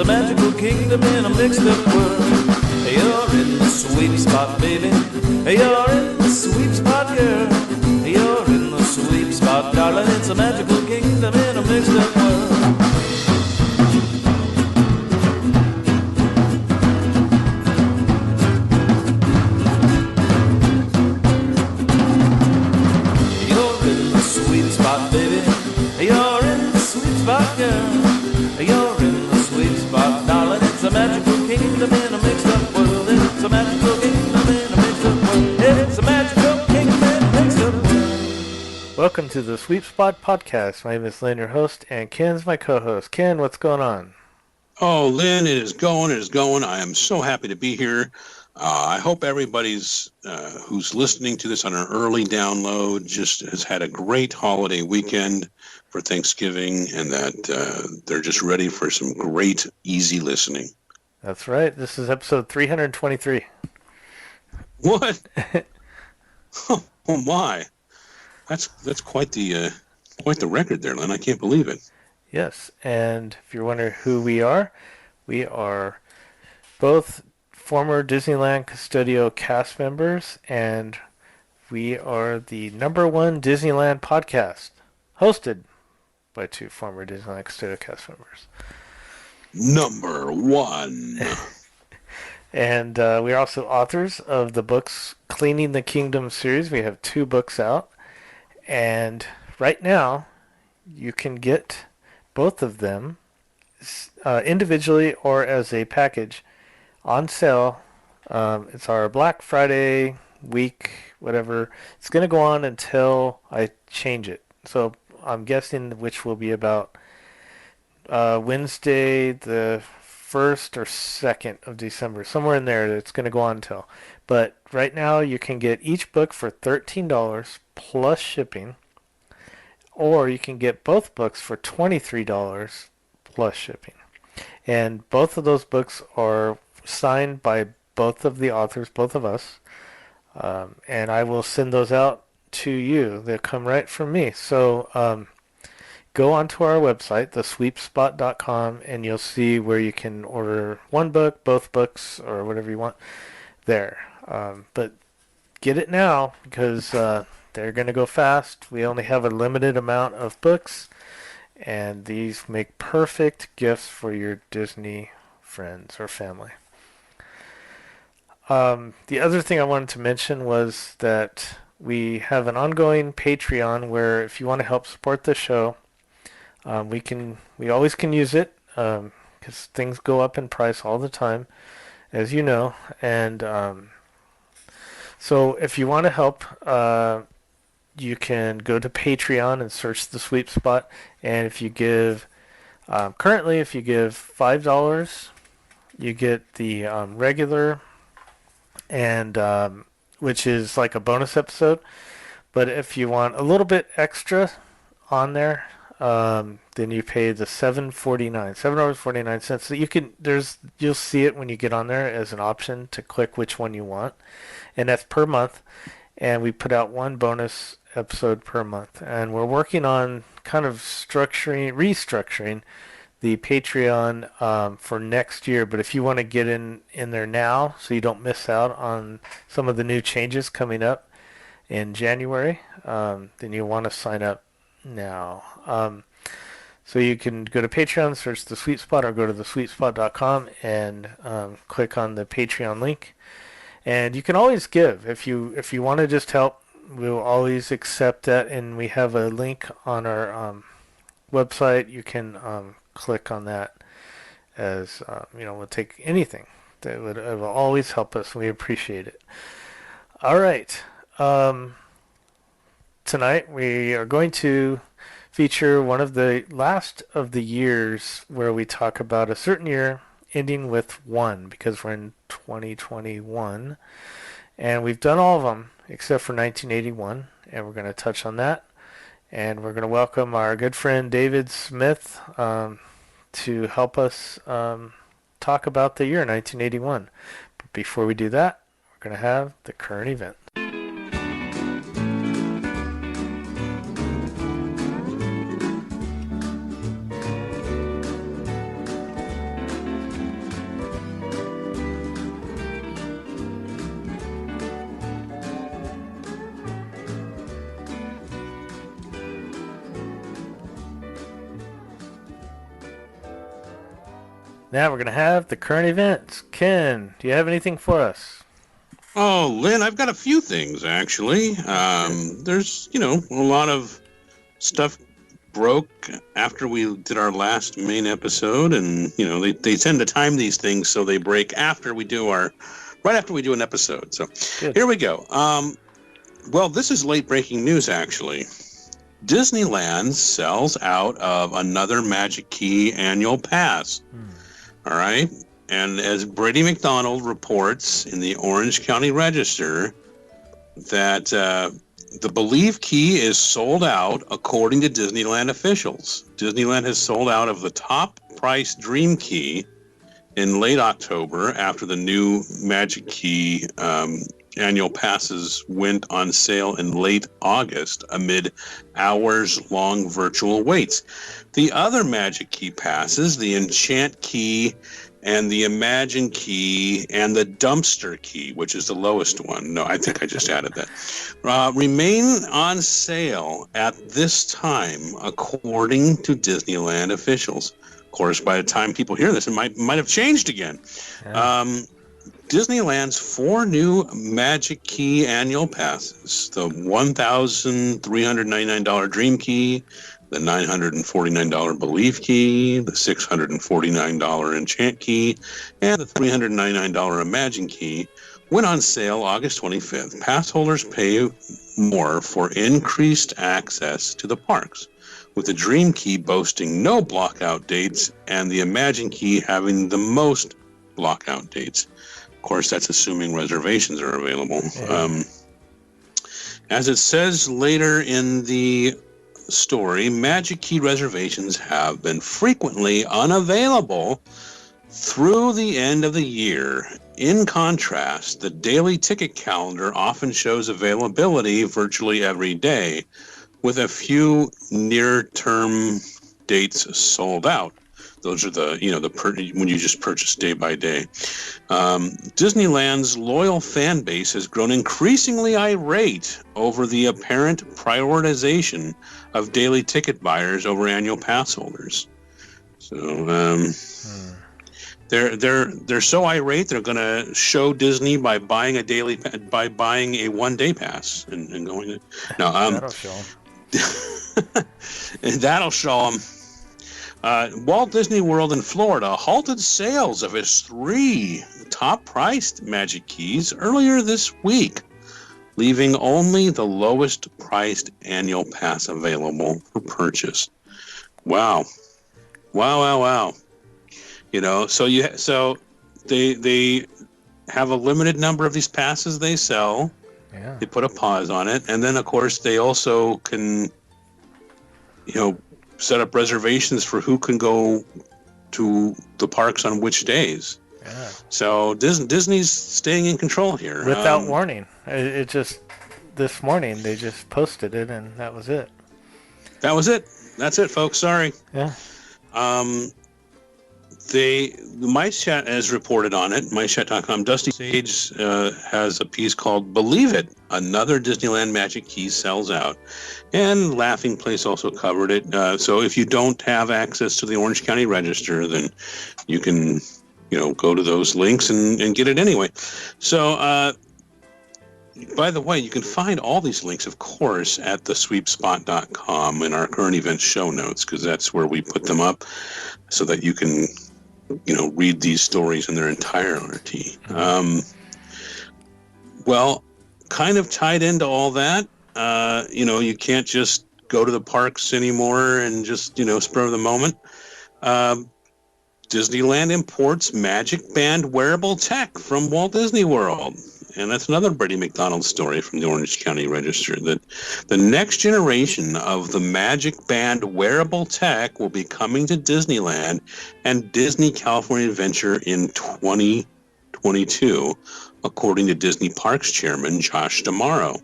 a magical kingdom in a mixed up world. You're in the sweet spot, baby. You're in the sweet spot, girl. You're in the sweet spot, darling. It's a magical kingdom in a mixed up world. You're in the sweet spot, baby. You're in the sweet spot, girl. You're in the sweet spot, darling. It's a magical kingdom in a mixed up world. It's a magical kingdom in a mixed up world. It's a magical kingdom in a mixed up world. Welcome to the Sweet Spot Podcast. My name is Lynn, your host, and Ken's my co-host. Ken, what's going on? Oh, Lynn, it is going. I am so happy to be here. I hope everybody's who's listening to this on an early download just has had a great holiday weekend for Thanksgiving and that they're just ready for some great, easy listening. That's right. This is episode 323. What? Oh my. That's quite the record there, Lynn. I can't believe it. Yes, and if you're wondering who we are both former Disneyland Custodial cast members, and we are the #1 Disneyland podcast, hosted by two former Disneyland Custodial cast members. Number one. And we're also authors of the books Cleaning the Kingdom series. We have 2 books out. And right now, you can get both of them individually or as a package on sale. It's our Black Friday week, whatever. It's going to go on until I change it. So I'm guessing which will be about Wednesday the 1st or 2nd of December. Somewhere in there it's going to go on until. But right now you can get each book for $13 plus shipping. Or you can get both books for $23 plus shipping. And both of those books are signed by both of the authors, both of us. And I will send those out to you. They'll come right from me. So go onto our website, thesweepspot.com, and you'll see where you can order one book, both books, or whatever you want there. But get it now because they're going to go fast. We only have a limited amount of books, and these make perfect gifts for your Disney friends or family. The other thing I wanted to mention was that we have an ongoing Patreon where if you want to help support the show, we always can use it because things go up in price all the time, as you know. And so if you want to help, you can go to Patreon and search the Sweet Spot. And if you give, currently, if you give $5, you get the regular, and which is like a bonus episode. But if you want a little bit extra on there, then you pay the $7.49. So you can you'll see it when you get on there as an option to click which one you want, and that's per month. And we put out one bonus episode per month, and we're working on kind of restructuring the Patreon for next year. But if you want to get in there now so you don't miss out on some of the new changes coming up in January, then you want to sign up now. So you can go to Patreon, search The Sweet Spot, or go to thesweetspot.com and click on the Patreon link. And you can always give. If you want to just help, we'll always accept that. And we have a link on our website. You can click on that as, we'll take anything. It will always help us. We appreciate it. All right. Tonight we are going to feature one of the last of the years where we talk about a certain year ending with 1, because we're in 2021 and we've done all of them except for 1981, and we're going to touch on that. And we're going to welcome our good friend David Smith to help us talk about the year 1981. But before we do that, we're going to have the current event. Now we're going to have the current events. Ken, do you have anything for us? Oh, Lynn, I've got a few things, actually. There's, a lot of stuff broke after we did our last main episode, and, they tend to time these things so they break right after we do an episode. So Good. Here we go. Well, this is late breaking news, actually. Disneyland sells out of another Magic Key annual pass. All right. And as Brady McDonald reports in the Orange County Register, that the Believe Key is sold out, according to Disneyland officials. Disneyland has sold out of the top price Dream Key in late October after the new Magic Key annual passes went on sale in late August amid hours-long virtual waits. The other Magic Key passes, the Enchant Key and the Imagine Key and the Dumpster Key, which is the lowest one. No, I think I just added that. Remain on sale at this time, according to Disneyland officials. Of course, by the time people hear this, it might have changed again. Yeah. Disneyland's 4 new Magic Key annual passes, the $1,399 Dream Key, the $949 Believe Key, the $649 Enchant Key, and the $399 Imagine Key, went on sale August 25th. Pass holders pay more for increased access to the parks, with the Dream Key boasting no blockout dates and the Imagine Key having the most blockout dates. Of course, that's assuming reservations are available. Yeah. As it says later in the story, Magic Key reservations have been frequently unavailable through the end of the year. In contrast, the daily ticket calendar often shows availability virtually every day, with a few near-term dates sold out. Those are when you just purchase day by day. Disneyland's loyal fan base has grown increasingly irate over the apparent prioritization of daily ticket buyers over annual pass holders. So they're so irate they're going to show Disney by buying a one-day pass and going. No, that'll show them. That'll show them. Walt Disney World in Florida halted sales of its 3 top-priced Magic Keys earlier this week, leaving only the lowest-priced annual pass available for purchase. Wow. So they have a limited number of these passes they sell. Yeah. They put a pause on it, and then of course they also can, set up reservations for who can go to the parks on which days. Yeah. So Disney's staying in control here. Without warning. It just, this morning, they just posted it, and that was it. That was it. That's it, folks. Sorry. Yeah. The Mice Chat has reported on it, MiceChat.com. Dusty Sage has a piece called Believe It, Another Disneyland Magic Key Sells Out. And Laughing Place also covered it. So if you don't have access to the Orange County Register, then you can, go to those links and get it anyway. So, by the way, you can find all these links, of course, at thesweepspot.com in our current event show notes, because that's where we put them up so that you can, read these stories in their entirety. Well, kind of tied into all that, you can't just go to the parks anymore and just, spur of the moment. Disneyland imports Magic Band wearable tech from Walt Disney World. And that's another Brady McDonald story from the Orange County Register, that the next generation of the Magic Band wearable tech will be coming to Disneyland and Disney California Adventure in 2022, according to Disney Parks Chairman Josh D'Amaro.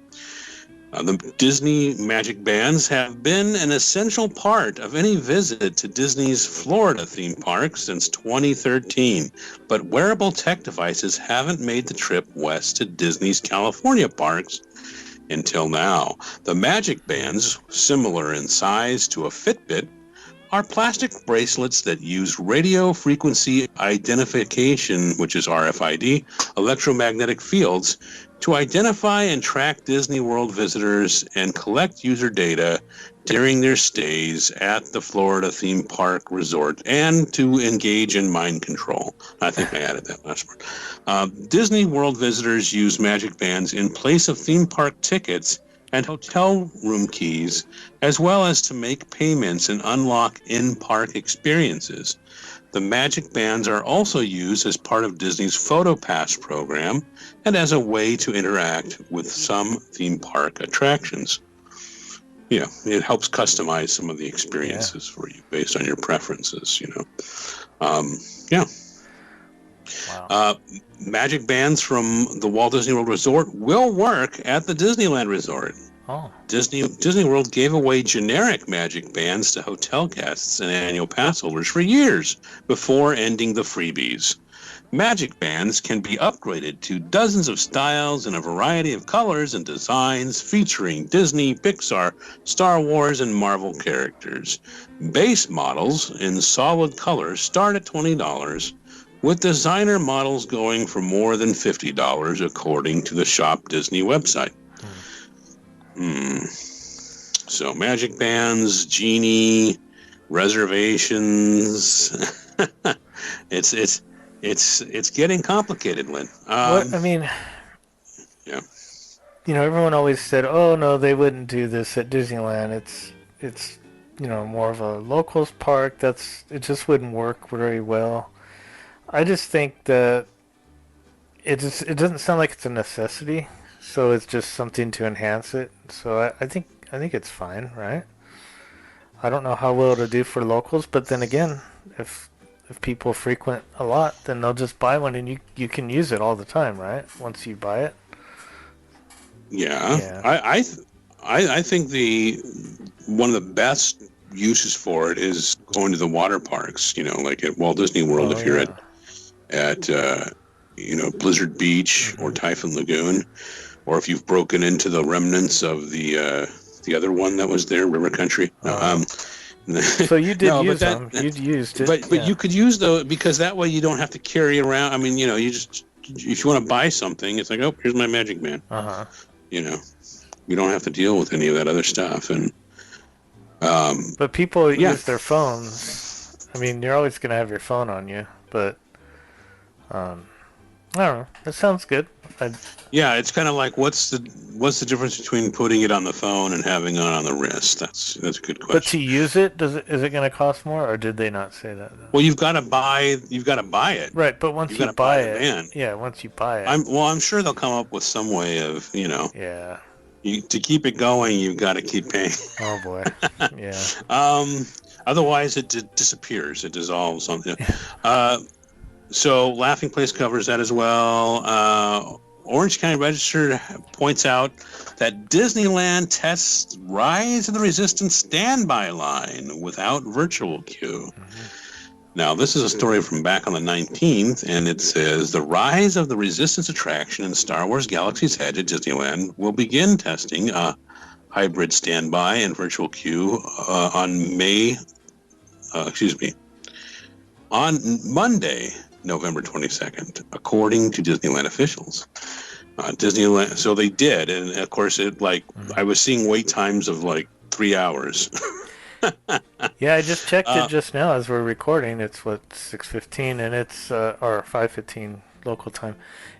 The Disney Magic Bands have been an essential part of any visit to Disney's Florida theme park since 2013, but wearable tech devices haven't made the trip west to Disney's California parks until now. The Magic Bands, similar in size to a Fitbit, are plastic bracelets that use radio frequency identification, which is RFID, electromagnetic fields, to identify and track Disney World visitors and collect user data during their stays at the Florida theme park resort and to engage in mind control. I think I added that last part. Disney World visitors use magic bands in place of theme park tickets and hotel room keys, as well as to make payments and unlock in-park experiences. The magic bands are also used as part of Disney's PhotoPass program and as a way to interact with some theme park attractions. Yeah, it helps customize some of the experiences for you based on your preferences, yeah. Wow. Magic bands from the Walt Disney World Resort will work at the Disneyland Resort. Oh. Disney World gave away generic magic bands to hotel guests and annual pass holders for years before ending the freebies. Magic bands can be upgraded to dozens of styles in a variety of colors and designs featuring Disney, Pixar, Star Wars, and Marvel characters. Base models in solid colors start at $20, with designer models going for more than $50 according to the Shop Disney website. So magic bands, genie, reservations. It's getting complicated, Lynn. Yeah. Everyone always said, "Oh no, they wouldn't do this at Disneyland. It's more of a locals park. It just wouldn't work very well." I just think that it doesn't sound like it's a necessity, so it's just something to enhance it. So I think it's fine, right? I don't know how well it'll do for locals, but then again, if people frequent a lot, then they'll just buy one and you can use it all the time, right? Once you buy it. Yeah. I think one of the best uses for it is going to the water parks, like at Walt Disney World. If you're at Blizzard Beach or Typhoon Lagoon, or if you've broken into the remnants of the other one that was there, River Country. So you did use them. You'd used it. But you could use those because that way you don't have to carry around. I mean, you just, if you want to buy something, it's like, oh, here's my magic band. You don't have to deal with any of that other stuff. And but people use their phones. I mean, you're always going to have your phone on you, but I don't know. That sounds good. Yeah, it's kind of like what's the difference between putting it on the phone and having it on the wrist? That's a good question. But to use it, is it going to cost more, or did they not say that? Well, you've got to buy it. Right, but once you buy it, once you buy it, I'm sure they'll come up with some way of, Yeah. To keep it going, you've got to keep paying. Oh boy. Yeah. Otherwise, it disappears. It dissolves. So Laughing Place covers that as well. Orange County Register points out that Disneyland tests Rise of the Resistance standby line without virtual queue. Now, this is a story from back on the 19th, and it says the Rise of the Resistance attraction in Star Wars Galaxy's Edge at Disneyland will begin testing a hybrid standby and virtual queue on Monday, November 22nd, according to Disneyland officials. Disneyland, so they did, and of course, I was seeing wait times of 3 hours. Yeah, I just checked it just now as we're recording. It's 6:15, and it's or 5:15 local time,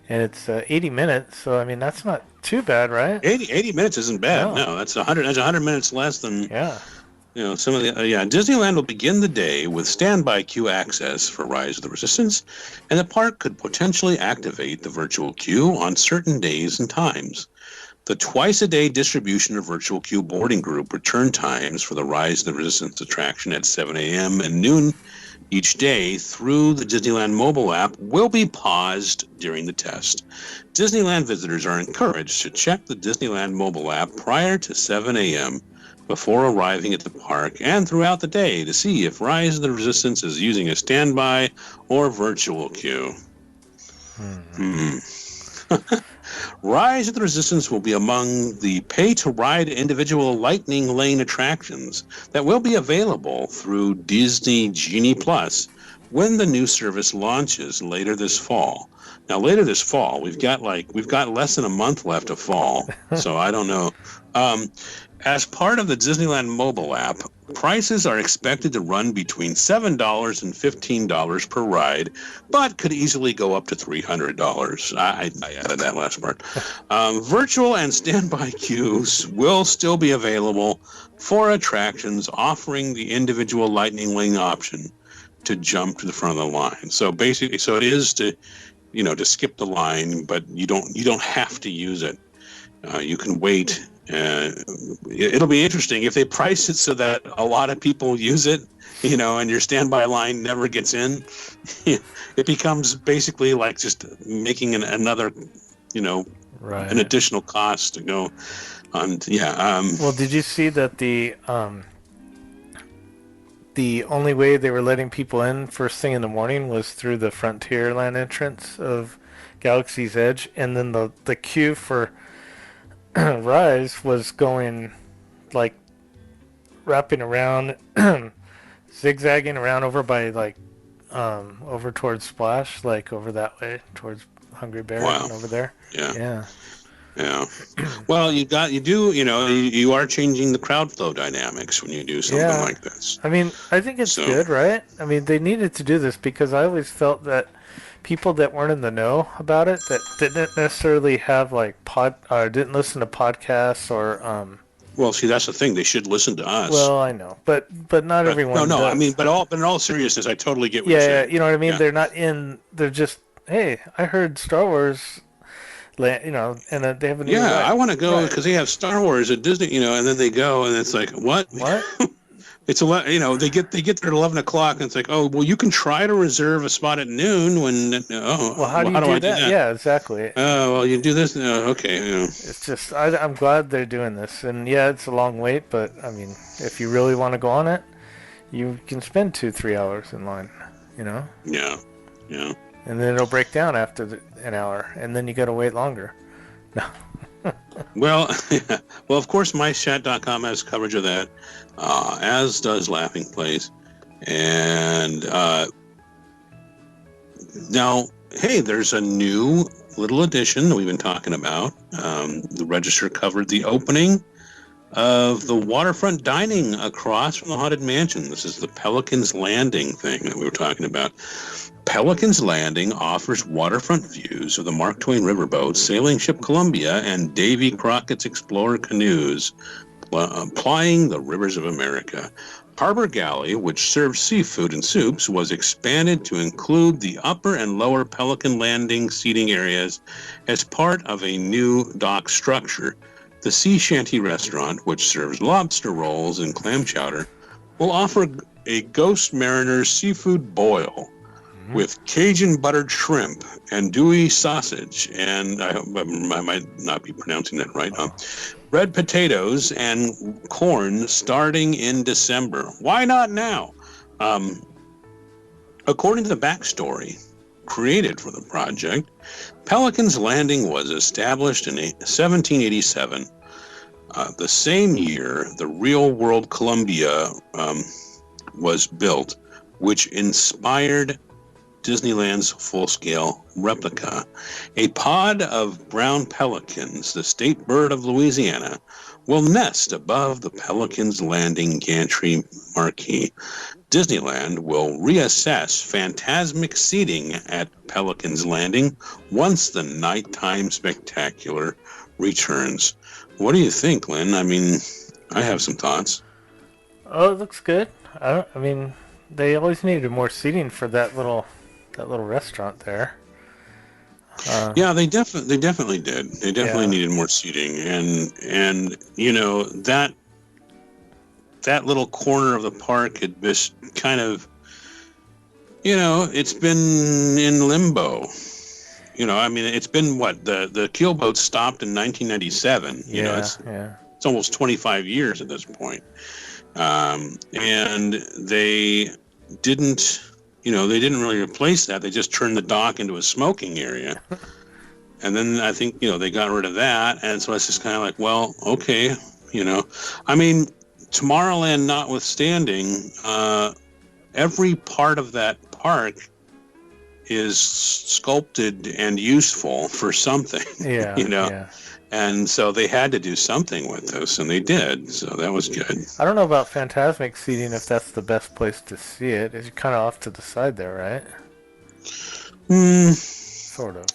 and it's 80 minutes. So I mean, that's not too bad, right? 80 minutes isn't bad. No, that's 100. That's 100 minutes less than some of the Disneyland will begin the day with standby queue access for Rise of the Resistance, and the park could potentially activate the virtual queue on certain days and times. The twice-a-day distribution of virtual queue boarding group return times for the Rise of the Resistance attraction at 7 a.m. and noon each day through the Disneyland mobile app will be paused during the test. Disneyland visitors are encouraged to check the Disneyland mobile app prior to 7 a.m. before arriving at the park and throughout the day to see if Rise of the Resistance is using a standby or virtual queue. Rise of the Resistance will be among the pay-to-ride individual Lightning Lane attractions that will be available through Disney Genie Plus when the new service launches later this fall. Now, later this fall, we've got less than a month left of fall, so I don't know. As part of the Disneyland mobile app, prices are expected to run between $7 and $15 per ride, but could easily go up to $300. I added that last part. Virtual and standby queues will still be available for attractions offering the individual Lightning Lane option to jump to the front of the line. So basically, it is to skip the line, but you don't have to use it. You can wait. It'll be interesting if they price it so that a lot of people use it, and your standby line never gets in. It becomes basically like just making another, right, an additional cost to go on. Yeah. Well, did you see that the only way they were letting people in first thing in the morning was through the Frontierland entrance of Galaxy's Edge, and then the queue for Rise was going like wrapping around, zigzagging around over by over towards Splash, like over that way towards Hungry Bear. Wow. And over there. Yeah. Well, you are changing the crowd flow dynamics when you do something like this. I mean, I think it's good, right? I mean, they needed to do this because I always felt that people that weren't in the know about it, that didn't necessarily have didn't listen to podcasts or Well, see, that's the thing. They should listen to us. Well, I know, but not everyone. No. does. I mean, but in all seriousness, I totally get what you're saying. Yeah, you know what I mean. Yeah. They're not in. They're just, hey, I heard Star Wars, and they have a new. I want to go because they have Star Wars at Disney, and then they go and it's like, what? It's they get there at 11 o'clock and it's like, oh, well, you can try to reserve a spot at noon when. How do I do that? Yeah, exactly. Oh, well, you do this. Okay. It's just I'm glad they're doing this, and it's a long wait, but I mean, if you really want to go on it, you can spend 2-3 hours in line. Yeah. And then it'll break down after an hour, and then you got to wait longer. No. Well, of course, MyChat.com has coverage of that, as does Laughing Place. And now, hey, there's a new little addition that we've been talking about. The Register covered the opening of the Waterfront Dining across from the Haunted Mansion. This is the Pelicans Landing thing that we were talking about. Pelicans Landing offers waterfront views of the Mark Twain riverboat, sailing ship Columbia, and Davy Crockett's Explorer canoes plying the rivers of America. Harbor Galley, which serves seafood and soups, was expanded to include the upper and lower Pelican Landing seating areas as part of a new dock structure. The Sea Shanty restaurant, which serves lobster rolls and clam chowder, will offer a Ghost Mariner's seafood boil with Cajun buttered shrimp and Dewey sausage, and I might not be pronouncing that right, red potatoes and corn starting in December. Why not now? According to the backstory created for the project, Pelicans Landing was established in 1787. The same year, the Real World Columbia was built, which inspired Disneyland's full-scale replica. A pod of brown pelicans, the state bird of Louisiana, will nest above the Pelicans Landing gantry marquee. Disneyland will reassess phantasmic seating at Pelicans Landing once the nighttime spectacular returns. What do you think, Lynn? I mean, I have some thoughts. Oh, it looks good. I mean, they always needed more seating for that little restaurant there. Yeah, they definitely did. They definitely needed more seating, and that little corner of the park had just kind of, it's been in limbo. I mean, it's been the keelboat stopped in 1997. It's almost 25 years at this point, and they didn't. They didn't really replace that. They just turned the dock into a smoking area. And then I think, they got rid of that. And so it's just kind of like, well, okay, I mean, Tomorrowland notwithstanding, every part of that park is sculpted and useful for something, Yeah, yeah. And so they had to do something with this, and they did. So that was good. I don't know about Phantasmic seating if that's the best place to see it. It's kind of off to the side there, right? Sort of.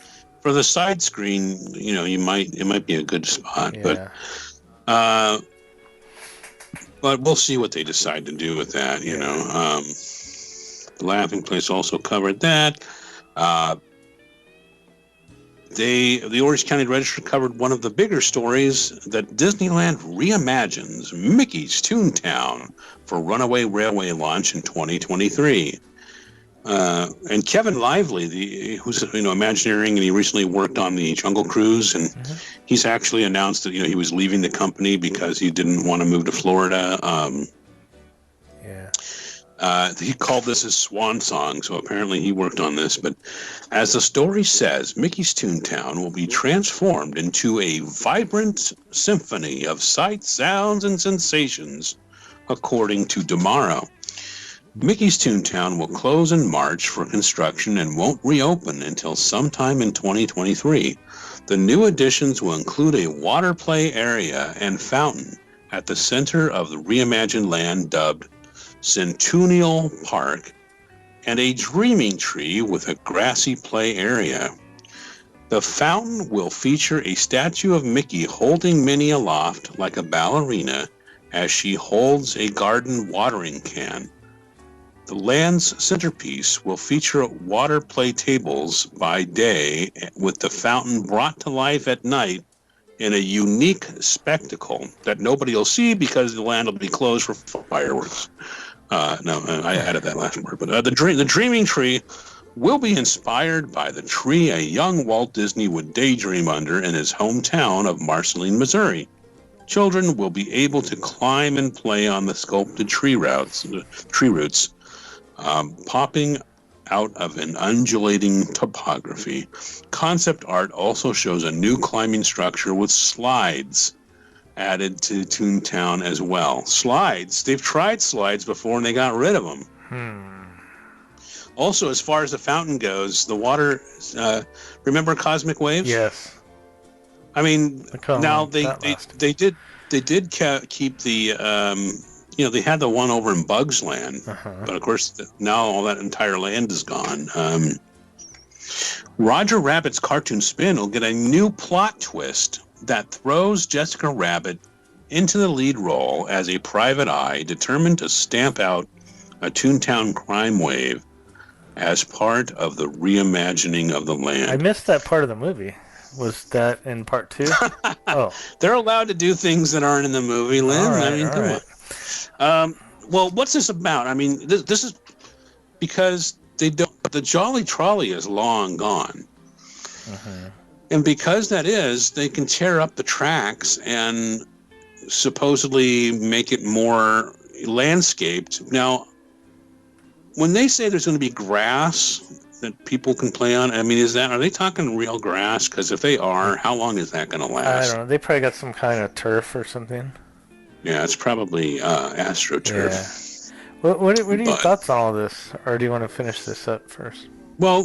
For the side screen, it might be a good spot, Yeah. but we'll see what they decide to do with that. The Laughing Place also covered that. The Orange County Register covered one of the bigger stories that Disneyland reimagines Mickey's Toontown for Runaway Railway launch in 2023. And Kevin Lively, who's Imagineering, and he recently worked on the Jungle Cruise, and he's actually announced that he was leaving the company because he didn't want to move to Florida. He called this his swan song, so apparently he worked on this. But as the story says, Mickey's Toontown will be transformed into a vibrant symphony of sights, sounds, and sensations, according to Tomorrow. Mickey's Toontown will close in March for construction and won't reopen until sometime in 2023. The new additions will include a water play area and fountain at the center of the reimagined land dubbed Centennial Park, and a dreaming tree with a grassy play area. The fountain will feature a statue of Mickey holding Minnie aloft like a ballerina as she holds a garden watering can. The land's centerpiece will feature water play tables by day, with the fountain brought to life at night in a unique spectacle that nobody will see because the land will be closed for fireworks. I added that last part. But the dreaming tree will be inspired by the tree a young Walt Disney would daydream under in his hometown of Marceline, Missouri. Children will be able to climb and play on the sculpted tree roots, popping out of an undulating topography. Concept art also shows a new climbing structure with slides added to Toontown as well. Slides. They've tried slides before and they got rid of them. Also, as far as the fountain goes, the water, remember Cosmic Waves? Yes. I mean, now they did keep the, they had the one over in Bugs Land, but of course now all that entire land is gone. Roger Rabbit's Cartoon Spin will get a new plot twist that throws Jessica Rabbit into the lead role as a private eye determined to stamp out a Toontown crime wave as part of the reimagining of the land. I missed that part of the movie. Was that in part 2? Oh. They're allowed to do things that aren't in the movie, Lynn. Come on. Well, what's this about? I mean, this is because the Jolly Trolley is long gone. And because that is, they can tear up the tracks and supposedly make it more landscaped. Now, when they say there's going to be grass that people can play on, I mean, are they talking real grass? Because if they are, how long is that going to last? I don't know. They probably got some kind of turf or something. Yeah, it's probably AstroTurf. Yeah. What are your thoughts on all this? Or do you want to finish this up first? Well,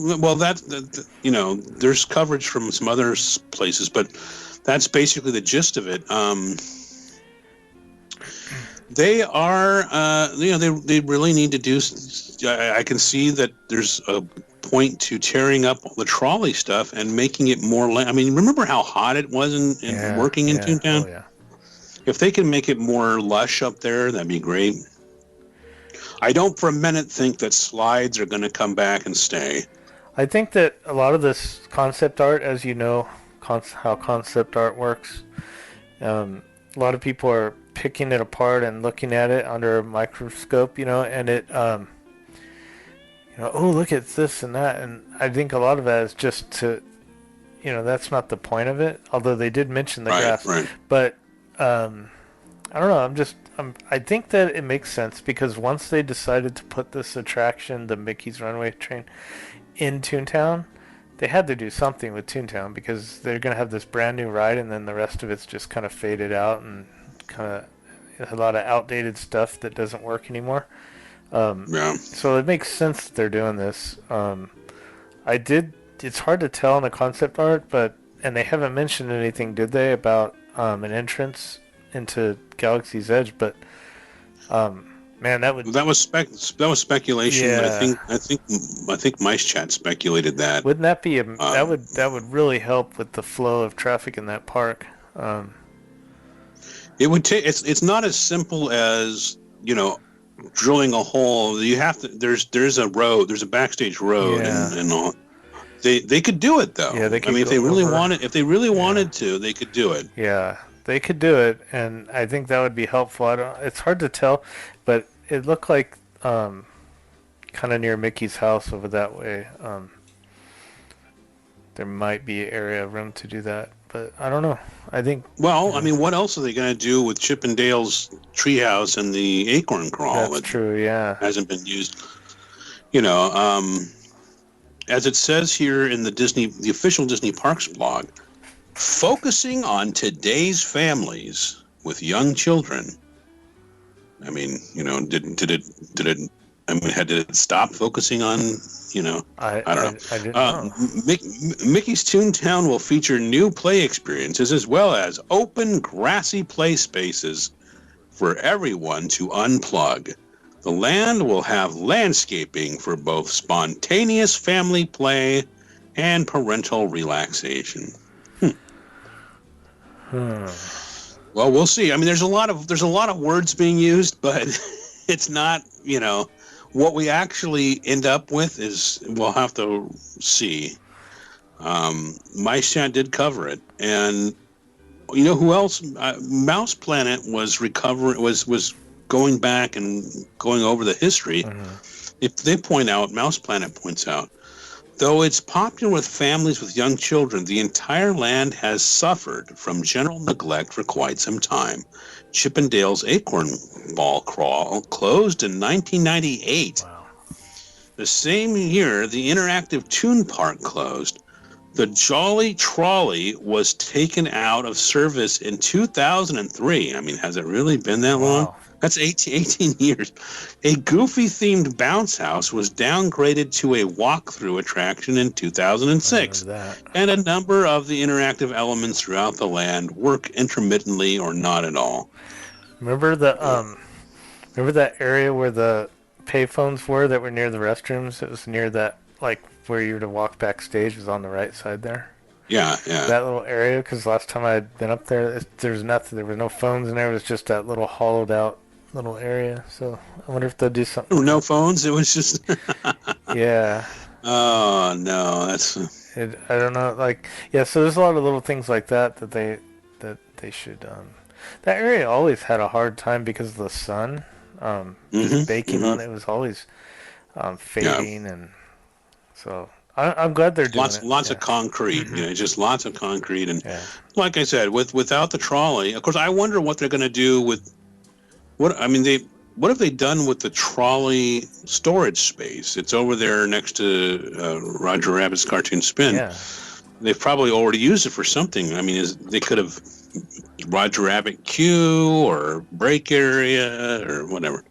there's coverage from some other places, but that's basically the gist of it. They are, they really need to do. I can see that there's a point to tearing up the trolley stuff and making it more. I mean, remember how hot it was in working in Toontown? Oh, yeah. If they can make it more lush up there, that'd be great. I don't for a minute think that slides are going to come back and stay. I think that a lot of this concept art, as you know, how concept art works, a lot of people are picking it apart and looking at it under a microscope, and it, oh, look at this and that. And I think a lot of that is just to, that's not the point of it, although they did mention the grass. Right. But I don't know. I think that it makes sense because once they decided to put this attraction, the Mickey's Runaway Train, in Toontown, they had to do something with Toontown because they're going to have this brand new ride, and then the rest of it's just kind of faded out and kind of a lot of outdated stuff that doesn't work anymore. So it makes sense that they're doing this. It's hard to tell in the concept art, and they haven't mentioned anything, did they, about an entrance into Galaxy's Edge? But man, that was speculation. Yeah. But I think Mice Chat speculated that. Wouldn't that be that would really help with the flow of traffic in that park? It would take. It's not as simple as drilling a hole. You have to. There's a road. There's a backstage road, and all. They could do it though. Yeah, they could. If they really wanted to, they could do it. Yeah, they could do it, and I think that would be helpful. It's hard to tell, but it looked like kind of near Mickey's house over that way. There might be area room to do that, but I don't know. I think. Well, I mean, what else are they going to do with Chip and Dale's treehouse and the Acorn crawl? That's true. Yeah, hasn't been used. As it says here in the official Disney Parks blog, focusing on today's families with young children. I mean, did it stop focusing on, I don't know. I didn't know. Mickey's Toontown will feature new play experiences as well as open grassy play spaces for everyone to unplug. The land will have landscaping for both spontaneous family play and parental relaxation. Well, we'll see. I mean, there's a lot of words being used, but it's not, what we actually end up with is we'll have to see. Mice Chat did cover it, and who else? Mouse Planet was going back and going over the history. If they Mouse Planet points out, though it's popular with families with young children, the entire land has suffered from general neglect for quite some time. Chip and Dale's Acorn Ball Crawl closed in 1998. Wow. The same year, the interactive Toon Park closed. The Jolly Trolley was taken out of service in 2003. I mean, has it really been that long? That's 18 years. A Goofy-themed bounce house was downgraded to a walk-through attraction in 2006. And a number of the interactive elements throughout the land work intermittently or not at all. Remember that area where the payphones were that were near the restrooms? It was near that, like, where you were to walk backstage was on the right side there. Yeah. That little area, because last time I had been up there, there was nothing. There were no phones in there. It was just that little hollowed out little area. So I wonder if they'll do something. No phones? It was just... Yeah. Oh, no. I don't know. So there's a lot of little things like that they should... that area always had a hard time because of the sun. Baking on it. It was always fading, and so I'm glad they're doing it. Lots of concrete, just lots of concrete, and like I said, without the trolley, of course, I wonder what they're going to do with what have they done with the trolley storage space? It's over there next to Roger Rabbit's Cartoon Spin. Yeah. They've probably already used it for something. I mean, they could have Roger Rabbit queue or break area or whatever.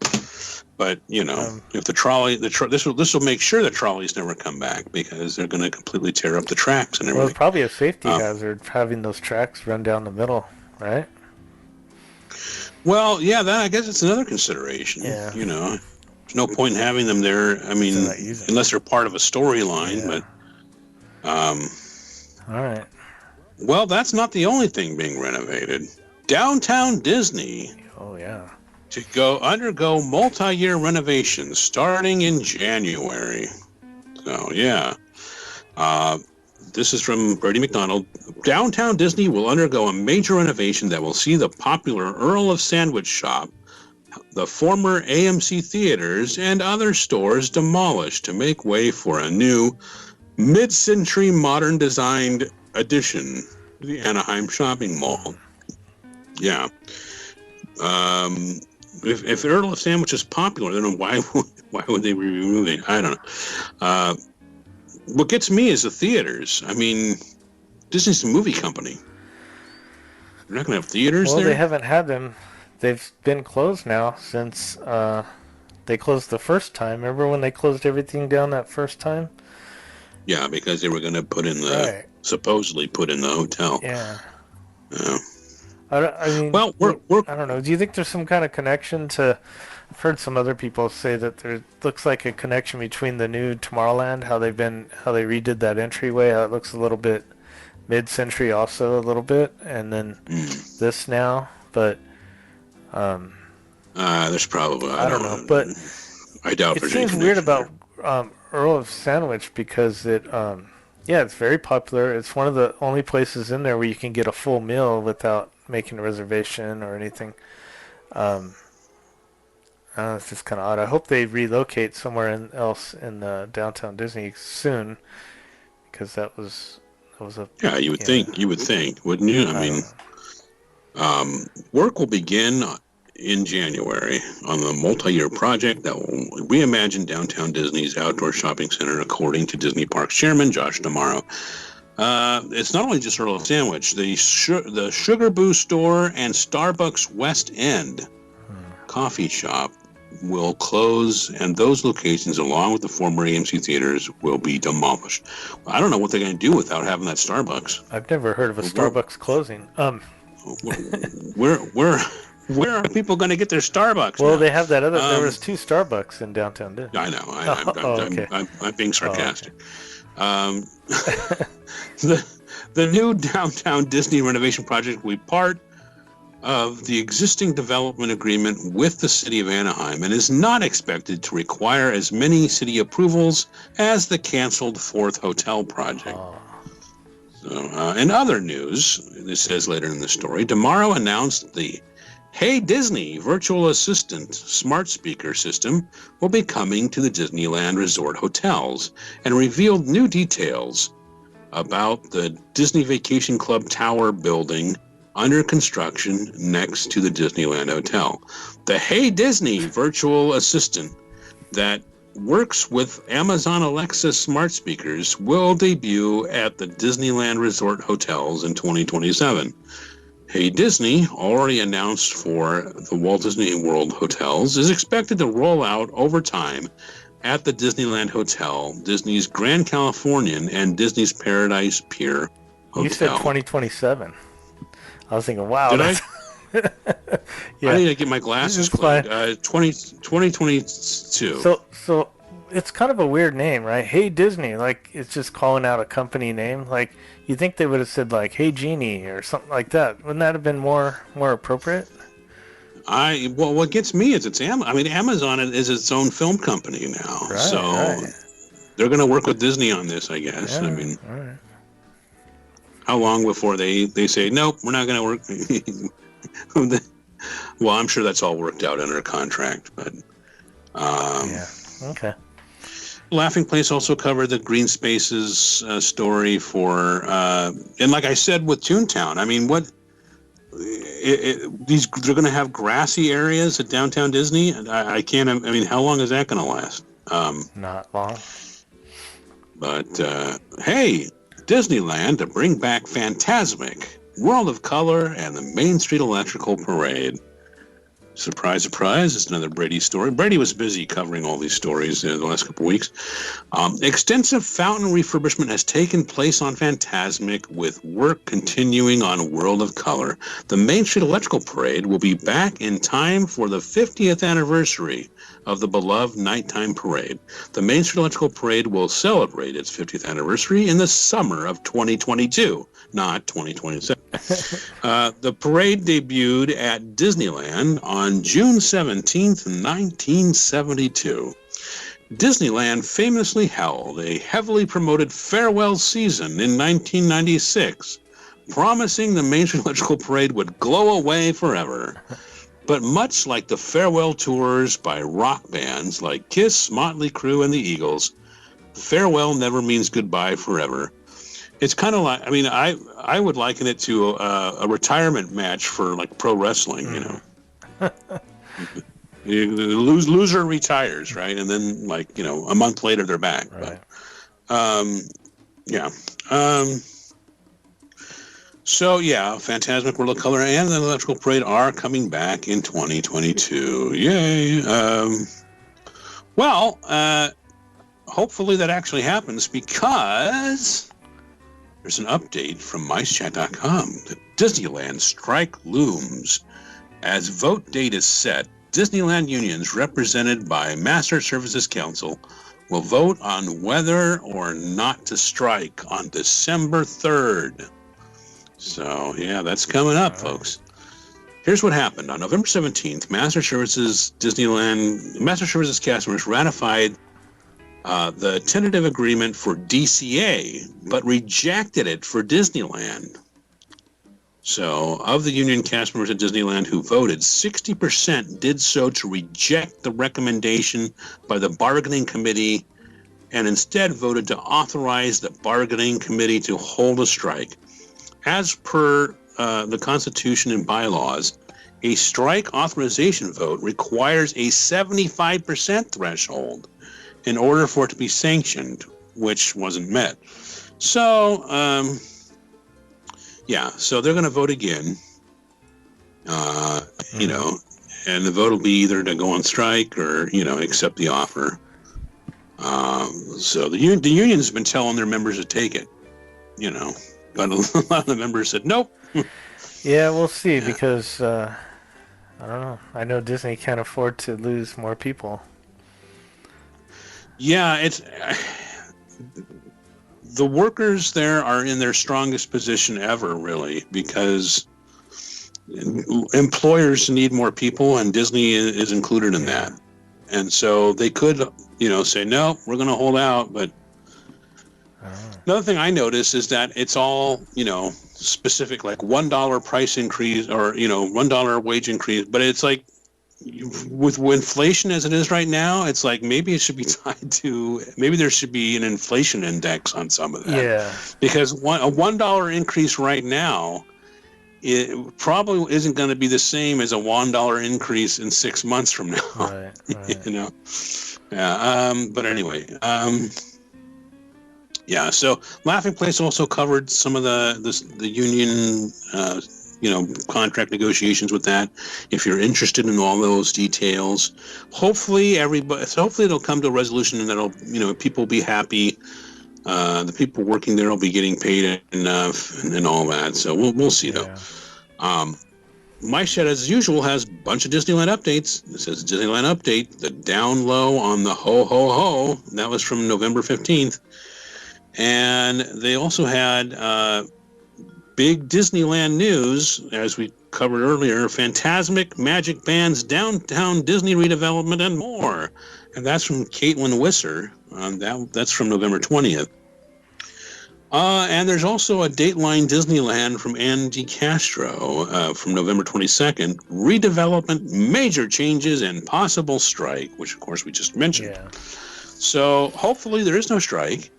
But if the trolley, this will make sure the trolleys never come back because they're going to completely tear up the tracks and everything. Well, it's probably a safety hazard having those tracks run down the middle, right? Well, yeah, that I guess it's another consideration. Yeah. There's no point in having them there. I mean, unless they're part of a storyline. Yeah. But all right. Well, that's not the only thing being renovated. Downtown Disney. Oh yeah. To undergo multi-year renovations starting in January. So yeah. This is from Brady McDonald. Downtown Disney will undergo a major renovation that will see the popular Earl of Sandwich shop, the former AMC theaters, and other stores demolished to make way for a new mid-century modern designed addition to the Anaheim shopping mall. Yeah. If Earl of Sandwich is popular, then why would they be removing? I don't know. what gets me is the theaters. I mean, Disney's a movie company. They're not going to have theaters there? Well, they haven't had them. They've been closed now since they closed the first time. Remember when they closed everything down that first time? Yeah, because they were going to supposedly put in the hotel. Yeah. Yeah. I mean, well, I don't know. Do you think there's some kind of connection to? I've heard some other people say that there looks like a connection between the new Tomorrowland, how they redid that entryway, how it looks a little bit mid-century, also a little bit, and then this now. But there's probably I don't know, but I doubt it there's seems any weird connection about Earl of Sandwich because it's very popular. It's one of the only places in there where you can get a full meal without making a reservation or anything. It's just kind of odd. I hope they relocate somewhere else in downtown Disney soon, because that was a. Yeah, you would think, wouldn't you? I mean, work will begin in January on the multi-year project that will reimagine downtown Disney's outdoor shopping center, according to Disney Parks Chairman Josh D'Amaro. It's not only just Earl of Sandwich. The Sugar Boo store and Starbucks West End coffee shop will close, and those locations, along with the former AMC theaters, will be demolished. I don't know what they're going to do without having that Starbucks. I've never heard of a Starbucks closing. Where are people going to get their Starbucks? Well, now? they have that other. There was 2 Starbucks in downtown Disney. I know. Okay. I'm being sarcastic. The new downtown Disney renovation project will be part of the existing development agreement with the city of Anaheim and is not expected to require as many city approvals as the canceled 4th hotel project. So, in other news, this says later in the story, D'Amaro announced the Hey Disney virtual assistant smart speaker system will be coming to the Disneyland Resort hotels and revealed new details about the Disney Vacation Club Tower building under construction next to the Disneyland Hotel. The Hey Disney virtual assistant that works with Amazon Alexa smart speakers will debut at the Disneyland Resort hotels in 2027. Hey Disney, already announced for the Walt Disney World hotels, is expected to roll out over time at the Disneyland Hotel, Disney's Grand Californian, and Disney's Paradise Pier Hotel. You said 2027. I was thinking, wow. Did I? Yeah. I need to get my glasses cleaned. 2022. So it's kind of a weird name, right? Hey Disney, like it's just calling out a company name. Like you think they would have said like Hey Genie or something like that. Wouldn't that have been more appropriate? Well, what gets me is Amazon is its own film company now, right. They're going to work with Disney on this, I guess. Yeah, I mean, all right. How long before they say nope, we're not going to work? Well, I'm sure that's all worked out under contract, but yeah, okay. Laughing Place also covered the green spaces story for, and like I said with Toontown, I mean, they're going to have grassy areas at downtown Disney. I can't. I mean, how long is that going to last? Not long. But hey, Disneyland to bring back Fantasmic, World of Color, and the Main Street Electrical Parade. Surprise, surprise, it's another Brady story. Brady was busy covering all these stories in the last couple of weeks. Extensive fountain refurbishment has taken place on Fantasmic, with work continuing on World of Color. The Main Street Electrical Parade will be back in time for the 50th anniversary of the beloved nighttime parade. The Main Street Electrical Parade will celebrate its 50th anniversary in the summer of 2022, not 2027. The parade debuted at Disneyland on June 17th, 1972. Disneyland famously held a heavily promoted farewell season in 1996, promising the Main Street Electrical Parade would glow away forever. But much like the farewell tours by rock bands like Kiss, Motley Crue, and the Eagles, farewell never means goodbye forever. It's kind of like, I mean, I would liken it to a retirement match for like pro wrestling, you know. The loser retires, right? And then, like, you know, a month later they're back. Right. Yeah. So, yeah, Phantasmic World of Color and the Electrical Parade are coming back in 2022. Yay. Well, hopefully that actually happens because there's an update from MiceChat.com. The Disneyland strike looms. As vote date is set, Disneyland unions represented by Master Services Council will vote on whether or not to strike on December 3rd. So, yeah, that's coming up, folks. Here's what happened. On November 17th, Master Services customers ratified the tentative agreement for DCA, but rejected it for Disneyland. So, of the union cast members at Disneyland who voted, 60% did so to reject the recommendation by the bargaining committee and instead voted to authorize the bargaining committee to hold a strike. As per the Constitution and bylaws, a strike authorization vote requires a 75% threshold in order for it to be sanctioned, which wasn't met. So, so they're going to vote again, you know, and the vote will be either to go on strike or, you know, accept the offer. So the union's been telling their members to take it, you know, but a lot of the members said nope. Yeah, we'll see because, I don't know. I know Disney can't afford to lose more people. Yeah, it's... the workers there are in their strongest position ever, really, because employers need more people, and Disney is included in that. And so they could, you know, say, no, we're going to hold out. But another thing I noticed is that it's all, you know, specific, like $1 price increase or, you know, $1 wage increase. But it's like, with inflation as it is right now, it's like maybe it should be tied to, maybe there should be an inflation index on some of that. Yeah. Because a $1 increase right now, it probably isn't going to be the same as a $1 increase in 6 months from now. Right. You know? Yeah. But anyway, yeah. So Laughing Place also covered some of the union, you know, contract negotiations with that. If you're interested in all those details, hopefully it'll come to a resolution and that'll, you know, people will be happy. The people working there will be getting paid enough and all that. So we'll see though. My shed, as usual, has a bunch of Disneyland updates. It says Disneyland update, the down low on the ho ho ho. That was from November 15th. And they also had big Disneyland news, as we covered earlier, Phantasmic Magic Band's Downtown Disney redevelopment and more. And that's from Caitlin Wisser. That's from November 20th. And there's also a Dateline Disneyland from Andy Castro from November 22nd. Redevelopment, major changes, and possible strike, which, of course, we just mentioned. Yeah. So hopefully there is no strike.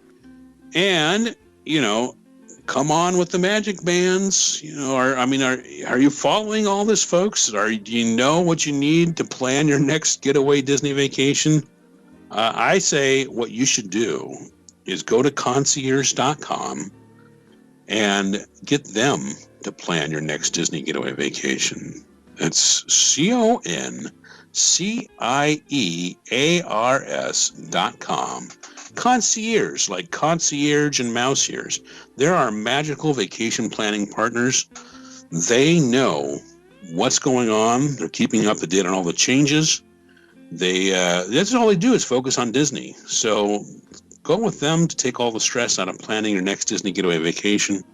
And, you know, come on with the magic bands. You know, are you following all this, folks? Do you know what you need to plan your next getaway Disney vacation? I say what you should do is go to concierge.com and get them to plan your next Disney getaway vacation. It's CONCIEARS.com. Concierge, like concierge and mouse ears. There are magical vacation planning partners. They know what's going on. They're keeping up to date on all the changes. That's all they do is focus on Disney. So go with them to take all the stress out of planning your next Disney getaway vacation.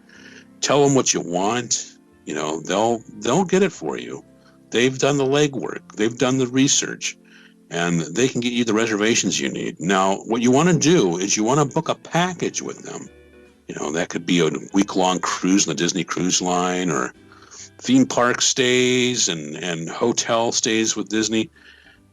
Tell them what you want. You know, they'll get it for you. They've done the legwork. They've done the research. And they can get you the reservations you need. Now, what you want to do is you want to book a package with them. You know, that could be a week-long cruise on the Disney Cruise Line or theme park stays and hotel stays with Disney.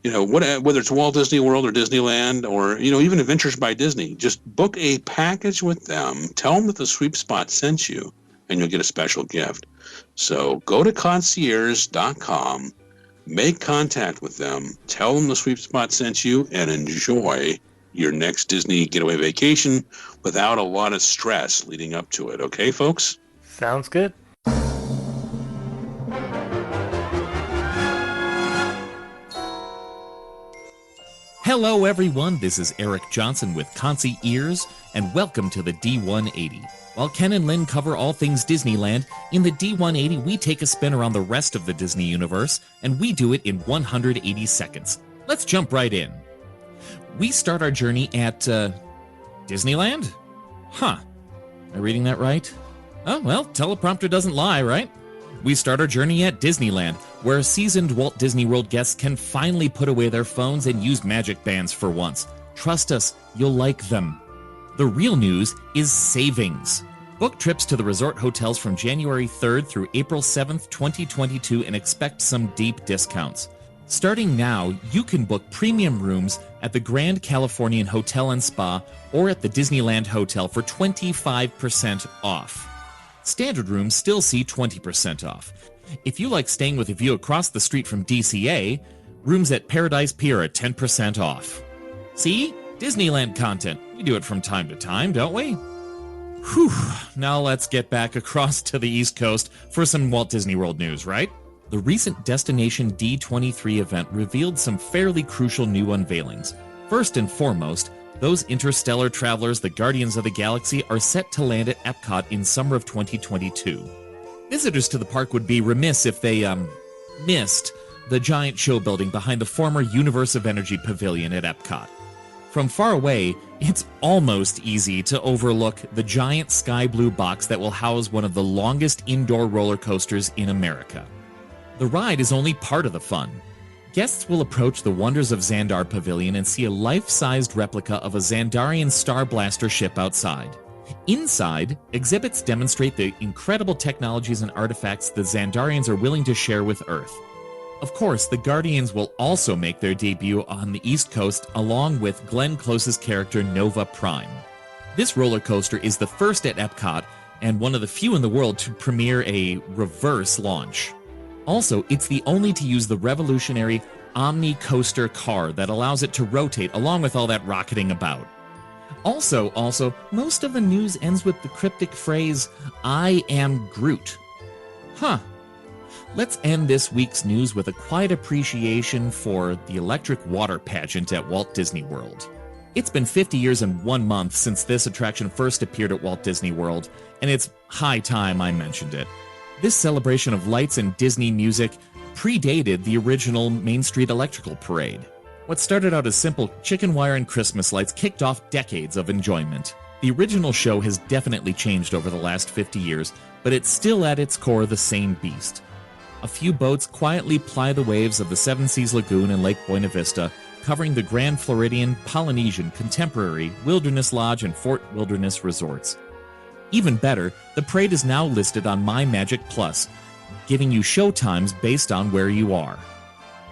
You know, whether it's Walt Disney World or Disneyland or, you know, even Adventures by Disney, just book a package with them. Tell them that the Sweep Spot sent you, and you'll get a special gift. So go to concierge.com. Make contact with them, tell them the Sweep Spot sent you, and enjoy your next Disney getaway vacation without a lot of stress leading up to it. Okay, folks? Sounds good. Hello, everyone. This is Eric Johnson with Concy Ears, and welcome to the D180. While Ken and Lynn cover all things Disneyland, in the D180 we take a spin around the rest of the Disney universe, and we do it in 180 seconds. Let's jump right in. We start our journey at, Disneyland? Huh. Am I reading that right? Oh, well, teleprompter doesn't lie, right? We start our journey at Disneyland, where seasoned Walt Disney World guests can finally put away their phones and use magic bands for once. Trust us, you'll like them. The real news is savings. Book trips to the resort hotels from January 3rd through April 7th, 2022 and expect some deep discounts. Starting now, you can book premium rooms at the Grand Californian Hotel and Spa or at the Disneyland Hotel for 25% off. Standard rooms still see 20% off. If you like staying with a view across the street from DCA, rooms at Paradise Pier are 10% off. See? Disneyland content. We do it from time to time, don't we? Whew. Now let's get back across to the East Coast for some Walt Disney World news, right? The recent Destination D23 event revealed some fairly crucial new unveilings. First and foremost, those interstellar travelers, the Guardians of the Galaxy, are set to land at Epcot in summer of 2022. Visitors to the park would be remiss if they, missed the giant show building behind the former Universe of Energy Pavilion at Epcot. From far away, it's almost easy to overlook the giant sky blue box that will house one of the longest indoor roller coasters in America. The ride is only part of the fun. Guests will approach the wonders of Xandar Pavilion and see a life-sized replica of a Xandarian Star Blaster ship outside. Inside, exhibits demonstrate the incredible technologies and artifacts the Xandarians are willing to share with Earth. Of course, the Guardians will also make their debut on the East Coast along with Glenn Close's character Nova Prime. This roller coaster is the first at Epcot and one of the few in the world to premiere a reverse launch. Also, it's the only to use the revolutionary Omni Coaster car that allows it to rotate along with all that rocketing about. Also, most of the news ends with the cryptic phrase, "I am Groot." Huh. Let's end this week's news with a quiet appreciation for the electric water pageant at Walt Disney World. It's been 50 years and 1 month since this attraction first appeared at Walt Disney World, and it's high time I mentioned it. This celebration of lights and Disney music predated the original Main Street Electrical Parade. What started out as simple chicken wire and Christmas lights kicked off decades of enjoyment. The original show has definitely changed over the last 50 years, but it's still at its core the same beast. A few boats quietly ply the waves of the Seven Seas Lagoon and Lake Buena Vista, covering the Grand Floridian, Polynesian, Contemporary, Wilderness Lodge, and Fort Wilderness resorts. Even better, the parade is now listed on My Magic Plus, giving you show times based on where you are.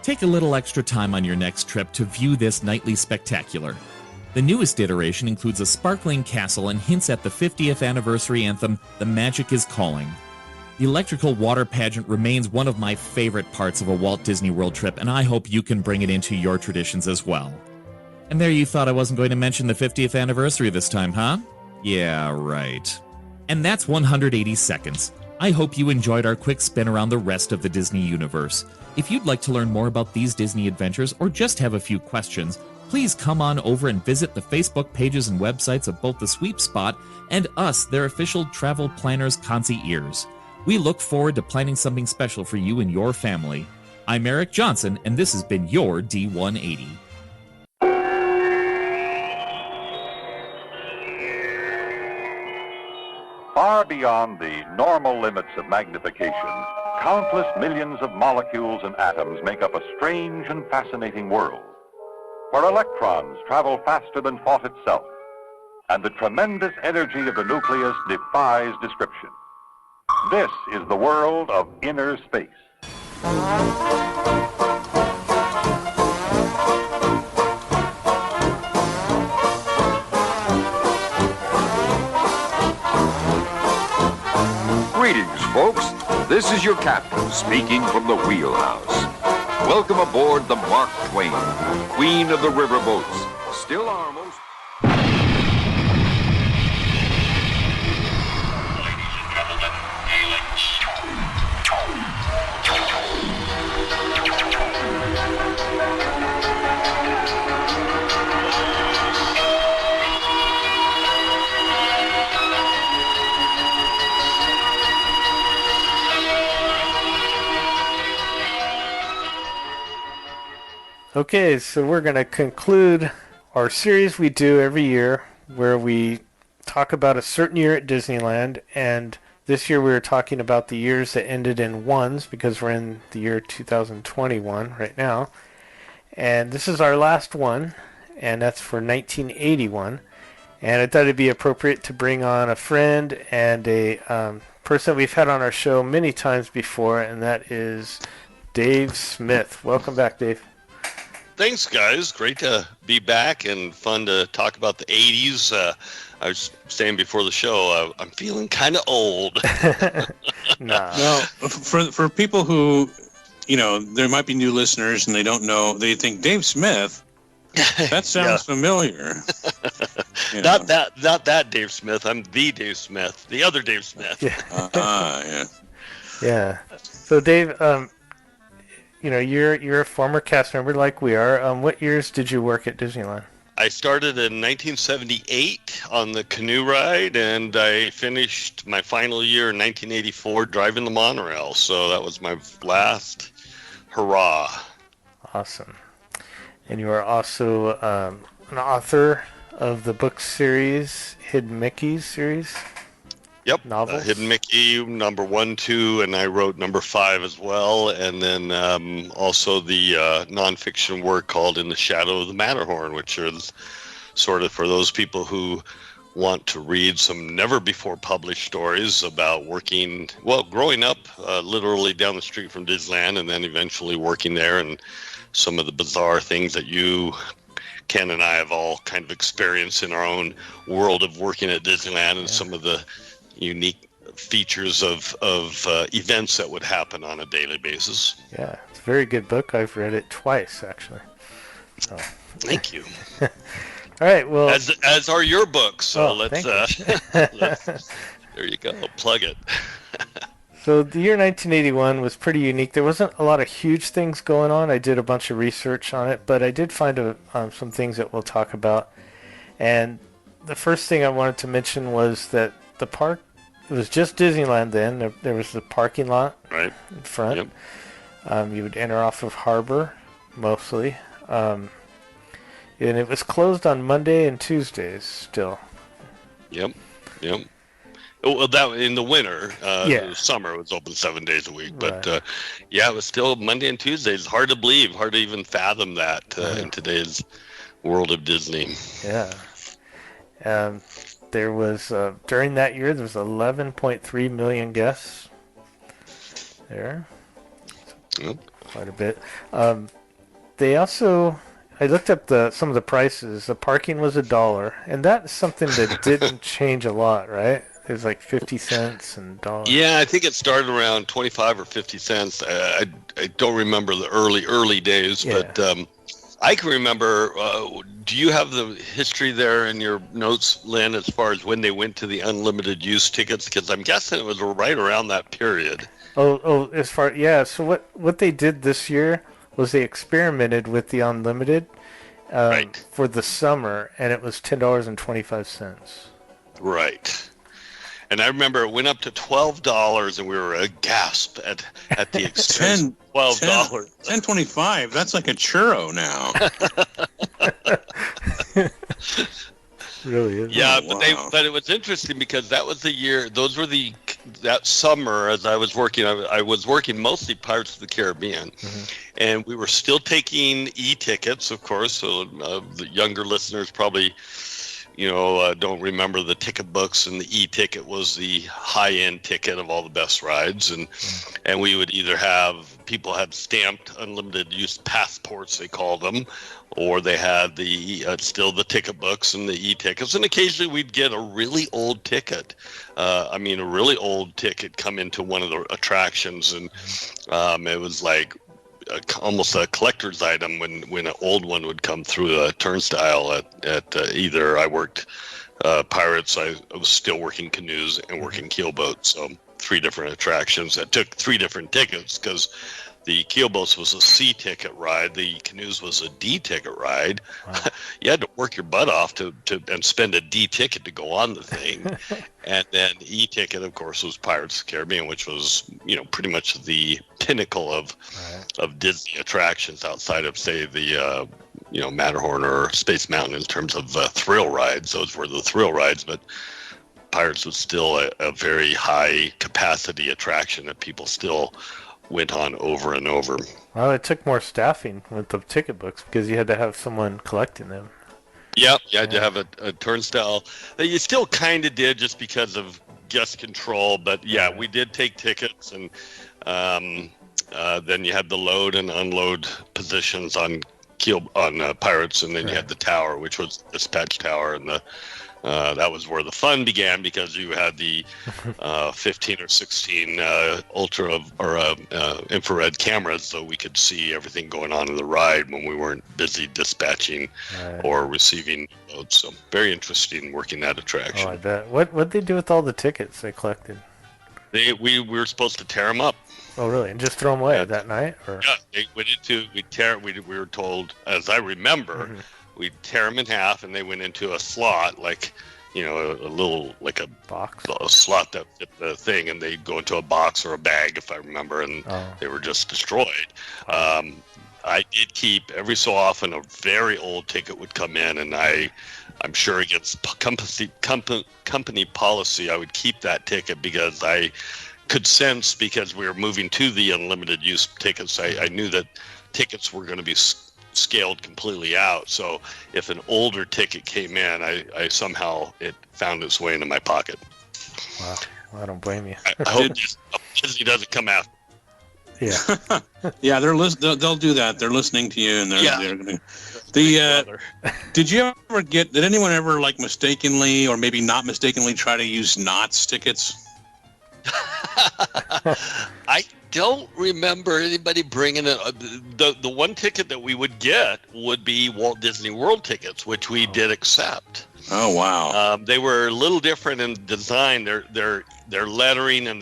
Take a little extra time on your next trip to view this nightly spectacular. The newest iteration includes a sparkling castle and hints at the 50th anniversary anthem, The Magic is Calling. The electrical water pageant remains one of my favorite parts of a Walt Disney World trip, and I hope you can bring it into your traditions as well. And there you thought I wasn't going to mention the 50th anniversary this time, huh? Yeah, right. And that's 180 seconds. I hope you enjoyed our quick spin around the rest of the Disney universe. If you'd like to learn more about these Disney adventures or just have a few questions, please come on over and visit the Facebook pages and websites of both the Sweep Spot and us, their official travel planners, Concy Ears. We look forward to planning something special for you and your family. I'm Eric Johnson, and this has been your D180. Far beyond the normal limits of magnification, countless millions of molecules and atoms make up a strange and fascinating world, where electrons travel faster than thought itself, and the tremendous energy of the nucleus defies description. This is the world of inner space. Greetings, folks. This is your captain speaking from the wheelhouse. Welcome aboard the Mark Twain, Queen of the Riverboats, Still almost. Okay, so we're going to conclude our series we do every year where we talk about a certain year at Disneyland, and this year we were talking about the years that ended in ones because we're in the year 2021 right now. And this is our last one, and that's for 1981. And I thought it'd be appropriate to bring on a friend and a person we've had on our show many times before, and that is Dave Smith. Welcome back, Dave. Thanks, guys. Great to be back and fun to talk about the 80s. I was saying before the show, I'm feeling kind of old. Nah. Well, for people who, there might be new listeners and they don't know, they think Dave Smith. That sounds familiar. Not that Dave Smith. I'm the Dave Smith, the other Dave Smith. Yeah. Yeah. So, Dave, you're a former cast member like we are. What years did you work at Disneyland? I started in 1978 on the Canoe Ride, and I finished my final year in 1984 driving the monorail. So that was my last hurrah. Awesome. And you are also an author of the book series, Hidden Mickey's series? Yep. Novels? Hidden Mickey, number 1, 2, and I wrote number 5 as well. And then also the nonfiction work called In the Shadow of the Matterhorn, which is sort of for those people who want to read some never-before-published stories about growing up literally down the street from Disneyland and then eventually working there, and some of the bizarre things that Ken and I have all kind of experienced in our own world of working at Disneyland, and some of the unique features of events that would happen on a daily basis. Yeah, it's a very good book. I've read it twice, actually. So. Thank you. All right, well... As are your books, so let's there you go, plug it. So the year 1981 was pretty unique. There wasn't a lot of huge things going on. I did a bunch of research on it, but I did find some things that we'll talk about. And the first thing I wanted to mention was that the park, it was just Disneyland then. There was the parking lot right in front. Yep. You would enter off of Harbor, mostly. And it was closed on Monday and Tuesdays still. Yep. Well, that in the winter, the summer it was open 7 days a week, but Right. it was still Monday and Tuesdays. Hard to believe, hard to even fathom that in today's world of Disney. Yeah. There was during that year there was 11.3 million guests there. Yep. Quite a bit. They also, I looked up some of the prices. The parking was $1, and that's something that didn't change a lot, right? It was like 50 cents and $1. Yeah, I think it started around 25 or 50 cents. I don't remember the early days, but I can remember. Do you have the history there in your notes, Lynn, as far as when they went to the unlimited use tickets? Because I'm guessing it was right around that period. So what they did this year was they experimented with the unlimited for the summer, and it was $10.25. Right. And I remember it went up to $12, and we were aghast at the expense. $12. $10.25. That's like a churro now. Really is. Yeah, wow. but it was interesting because that was the year. Those were that summer as I was working. I was working mostly Pirates of the Caribbean, and we were still taking e-tickets, of course. So the younger listeners probably, don't remember the ticket books, and the e-ticket was the high-end ticket of all the best rides, and we would either have people had stamped unlimited use passports, they called them, or they had still the ticket books and the e-tickets, and occasionally we'd get a really old ticket. A really old ticket come into one of the attractions, and it was like almost a collector's item when an old one would come through a turnstile at either I worked Pirates, I was still working canoes and working keelboats, so 3 different attractions that took 3 different tickets because the keelboats was a C ticket ride, the canoes was a D ticket ride. Wow. You had to work your butt off to and spend a D ticket to go on the thing, and then E ticket, of course, was Pirates of the Caribbean, which was pretty much the pinnacle of Disney attractions outside of say the Matterhorn or Space Mountain in terms of thrill rides. Those were the thrill rides, but Pirates was still a very high capacity attraction that people still went on over and over. Well, it took more staffing with the ticket books because you had to have someone collecting them. Yep, you had to have a turnstile. You still kind of did just because of guest control, but yeah, we did take tickets, and then you had the load and unload positions on Pirates, and then you had the tower, which was the dispatch tower, and that was where the fun began because you had the 15 or 16 ultra or infrared cameras, so we could see everything going on in the ride when we weren't busy dispatching or receiving loads. So very interesting working that attraction. Oh, I bet. What'd they do with all the tickets they collected? We were supposed to tear them up. Oh, really? And just throw them away that night? Or? Yeah, we were told, as I remember, we'd tear them in half, and they went into a slot, like, a little, like a box, a slot that fit the thing, and they'd go into a box or a bag, if I remember, and they were just destroyed. I did keep, every so often, a very old ticket would come in, and I'm sure against company policy, I would keep that ticket because I could sense, because we were moving to the unlimited use tickets, I knew that tickets were going to be scaled completely out. So if an older ticket came in, I somehow it found its way into my pocket. Wow, I don't blame you. I hope Disney doesn't come after. Yeah, yeah, they'll do that. They're listening to you, and they're going to. Did anyone ever mistakenly or maybe not mistakenly try to use Knott's tickets? I don't remember anybody bringing it. The one ticket that we would get would be Walt Disney World tickets, which we did accept. Oh wow! They were a little different in design. Their lettering and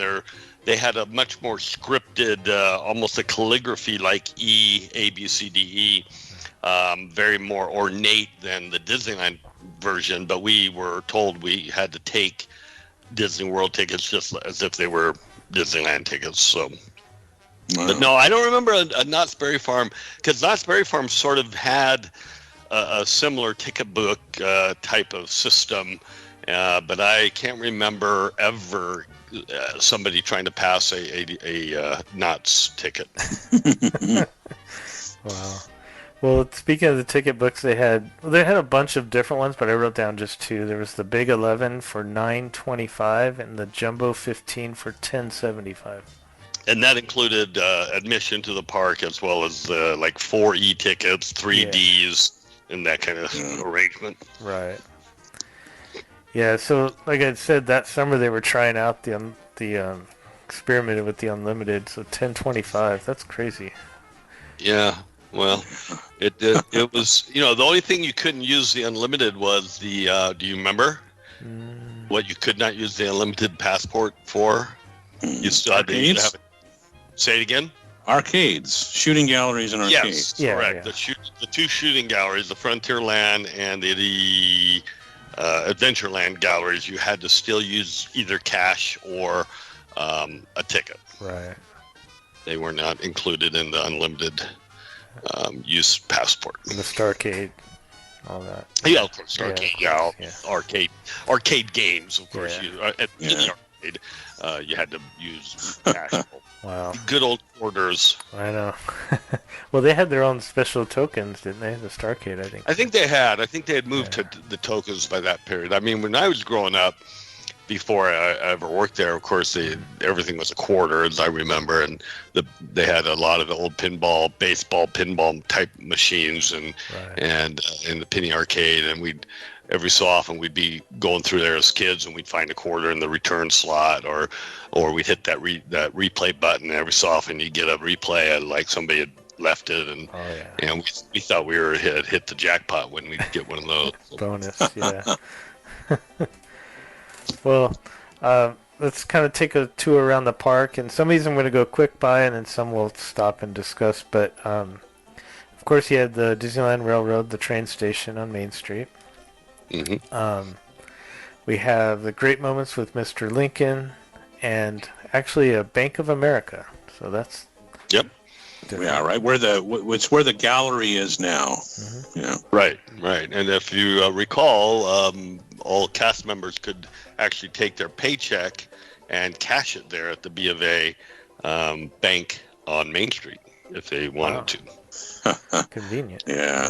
they had a much more scripted, almost a calligraphy like A B C D E, very more ornate than the Disneyland version. But we were told we had to take Disney World tickets just as if they were Disneyland tickets. So. Wow. But no, I don't remember a Knott's Berry Farm, because Knott's Berry Farm sort of had a similar ticket book type of system, but I can't remember ever somebody trying to pass a Knott's ticket. Wow. Well, speaking of the ticket books, they had a bunch of different ones, but I wrote down just 2. There was the Big 11 for $9.25 and the Jumbo 15 for $10.75. And that included admission to the park, as well as 4 e-tickets, 3 Ds, and that kind of arrangement. Right. Yeah. So, like I said, that summer they were trying out the experimented with the unlimited. So $10.25. That's crazy. Yeah. Well, it was, the only thing you couldn't use the unlimited was the. Do you remember what you could not use the unlimited passport for? You still had to have it. Say it again? Arcades, shooting galleries, and arcades. Yes, correct. Yeah. The 2 shooting galleries, the Frontierland and the Adventureland galleries, you had to still use either cash or a ticket. Right. They were not included in the unlimited use passport. And the Starrcade, all that. Yeah, of course, Starrcade. Arcade games, of course. Yeah. At the arcade, you had to use cash. Wow. Good old quarters. I know. Well, they had their own special tokens, didn't they? The Starrcade, I think. I think they had moved to the tokens by that period. I mean, when I was growing up, before I ever worked there, of course, everything was a quarter, as I remember, and they had a lot of the old baseball pinball type machines, and in the penny arcade, and every so often we'd be going through there as kids, and we'd find a quarter in the return slot, or we'd hit that replay button. And every so often you get a replay, like somebody had left it, and Oh yeah. and we thought we had hit the jackpot when we get one of those. Bonus, yeah. Well, let's kind of take a tour around the park, and some of these I'm going to go quick by, and then some we'll stop and discuss. But of course, you had the Disneyland Railroad, the train station on Main Street. Mm-hmm. We have the Great Moments with Mr. Lincoln, and actually a Bank of America. So that's different. Yeah, right where the gallery is now. Mm-hmm. Yeah, right. And if you recall, all cast members could actually take their paycheck and cash it there at the B of A bank on Main Street if they wanted to. Convenient. Yeah.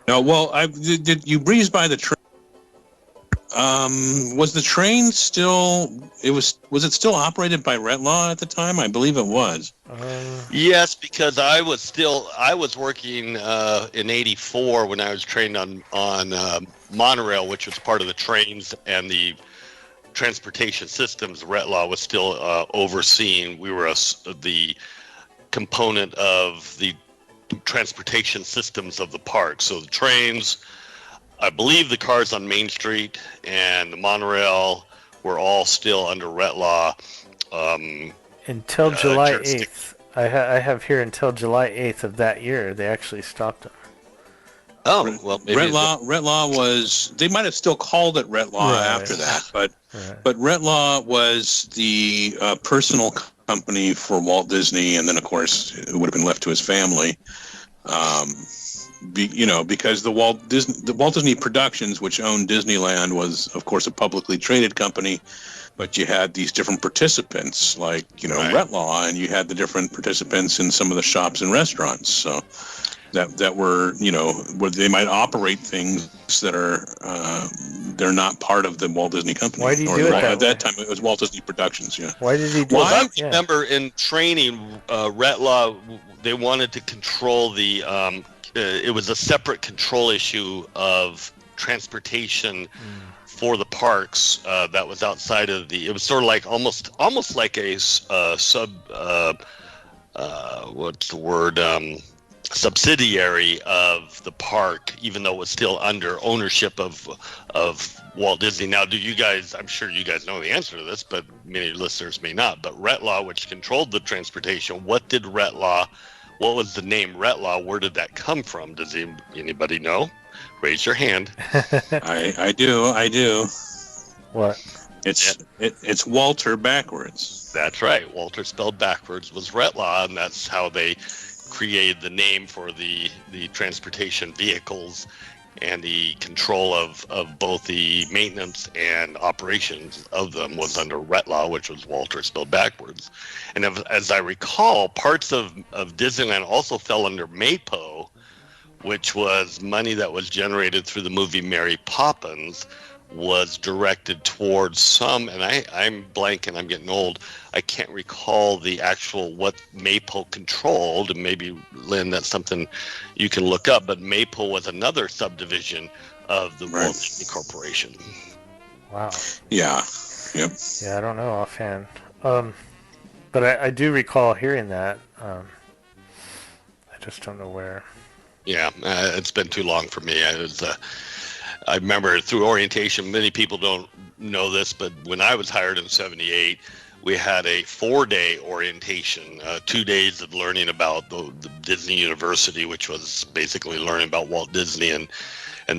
No, well, did you breeze by the train? Was the train still? Was it still operated by Retlaw at the time? I believe it was. Yes, because I was working in '84 when I was trained on monorail, which was part of the trains and the transportation systems. Retlaw was still overseeing. We were the component of the transportation systems of the park. So the trains, I believe the cars on Main Street and the monorail were all still under Retlaw. Until July 8th. I have here until July 8th of that year, they actually stopped them. Oh, well, maybe Retlaw was, they might have still called it Retlaw after that, but Retlaw was the personal company for Walt Disney, and then of course it would have been left to his family. Because the Walt Disney Productions, which owned Disneyland, was of course a publicly traded company, but you had these different participants like Retlaw, and you had the different participants in some of the shops and restaurants. So that were where they might operate things that are they're not part of the Walt Disney Company. Why did he do it at that time? It was Walt Disney Productions. Yeah. Why did he do Well, that? I remember in training, Retlaw, they wanted to control the. It was a separate control issue of transportation for the parks that was outside of the. It was sort of like almost like a subsidiary of the park, even though it was still under ownership of Walt Disney. Now, do you guys? I'm sure you guys know the answer to this, but many listeners may not. But Retlaw, which controlled the transportation, what did Retlaw? What was the name Retlaw? Where did that come from? Does anybody know? Raise your hand. I do. What? It's Walter backwards. That's right. Walter spelled backwards was Retlaw, and that's how they created the name for the transportation vehicles and the control of both the maintenance and operations of them was under Retlaw, which was Walter spelled backwards. And as I recall, parts of Disneyland also fell under MAPO, which was money that was generated through the movie Mary Poppins, was directed towards some, and I'm blanking, I'm getting old, I can't recall the actual what MAPO controlled, and maybe, Lynn, that's something you can look up, but MAPO was another subdivision of the Walt Disney Corporation. Wow. Yeah. Yep. Yeah, I don't know offhand. But I do recall hearing that. I just don't know where. Yeah, it's been too long for me. I remember through orientation, many people don't know this, but when I was hired in '78, we had a 4-day orientation, 2 days of learning about the Disney University, which was basically learning about Walt Disney, and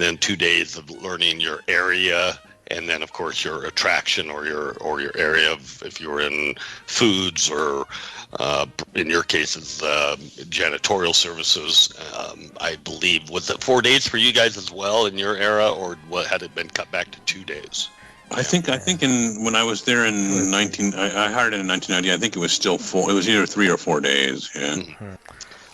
then 2 days of learning your area, and then of course your attraction or your area of, if you were in foods or in your cases janitorial services. I believe, was it 4 days for you guys as well in your era, or what, had it been cut back to 2 days? I think when I was there in I hired in 1990. I think it was still full. It was either 3 or 4 days. Yeah. Mm-hmm.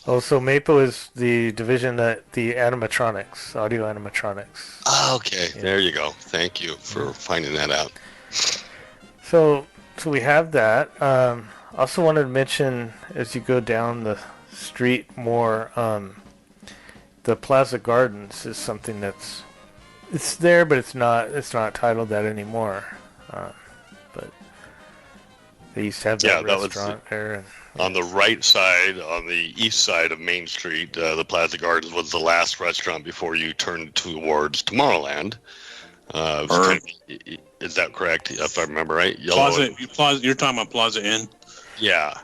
Oh, so MAPO is the division that the animatronics, audio animatronics. Oh, okay, yeah. There you go. Thank you for finding that out. So we have that. Also wanted to mention, as you go down the street more, the Plaza Gardens is something it's there, but it's not titled that anymore. But They used to have Yeah, that that was restaurant there. And, on the right side, on the east side of Main Street. The Plaza Gardens was the last restaurant before you turned towards Tomorrowland. Is that correct? If I remember right, Plaza. You're talking about Plaza Inn. Yeah.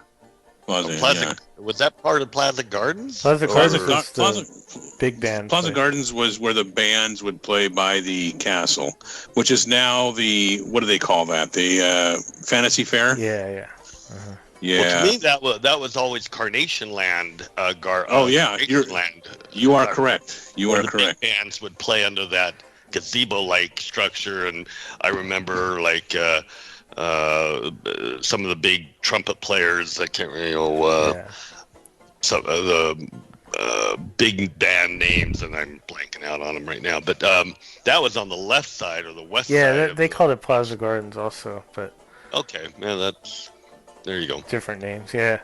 Plaza. Was that part of Plaza Gardens? Plaza Gardens was the big band. Plaza Gardens was where the bands would play by the castle, which is now the, what do they call that? The Fantasy Fair? Yeah. Yeah. Well, to me, that was always Carnation Land. You are correct. You are correct. Big bands would play under that gazebo-like structure, and I remember some of the big trumpet players. I can't really some of the big band names, and I'm blanking out on them right now. But that was on the left side or the west side. Yeah, they called it Plaza Gardens also, but okay, man, there you go. Different names, yeah.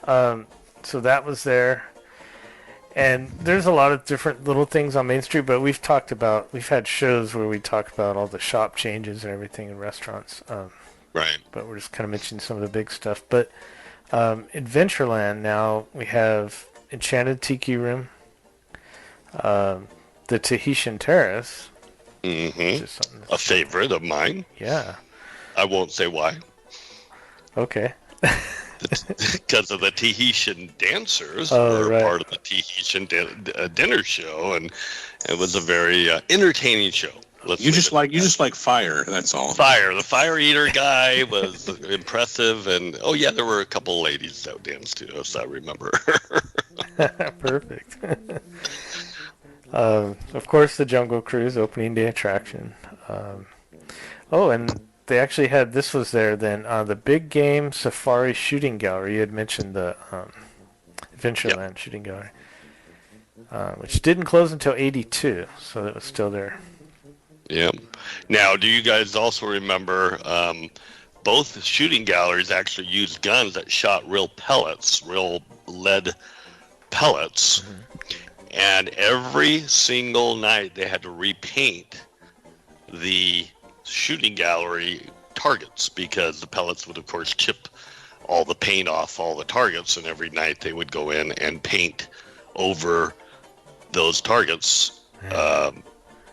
So that was there. And there's a lot of different little things on Main Street, but we've had shows where we talk about all the shop changes and everything in restaurants. Right. But we're just kind of mentioning some of the big stuff. But Adventureland now, we have Enchanted Tiki Room, the Tahitian Terrace. Mm-hmm. A favorite of mine. Yeah. I won't say why. Okay. Because of the Tahitian dancers were part of the Tahitian dinner show, and it was a very entertaining show. You just like fire. That's all. The fire eater guy was impressive, and there were a couple ladies that danced too, as I remember. Perfect. Of course, the Jungle Cruise opening day attraction. And they actually had, this was there then, the Big Game Safari Shooting Gallery. You had mentioned the Adventureland Shooting Gallery, which didn't close until '82, so it was still there. Yeah. Now, do you guys also remember both shooting galleries actually used guns that shot real pellets, real lead pellets, and every single night they had to repaint the shooting gallery targets because the pellets would of course chip all the paint off all the targets, and every night they would go in and paint over those targets.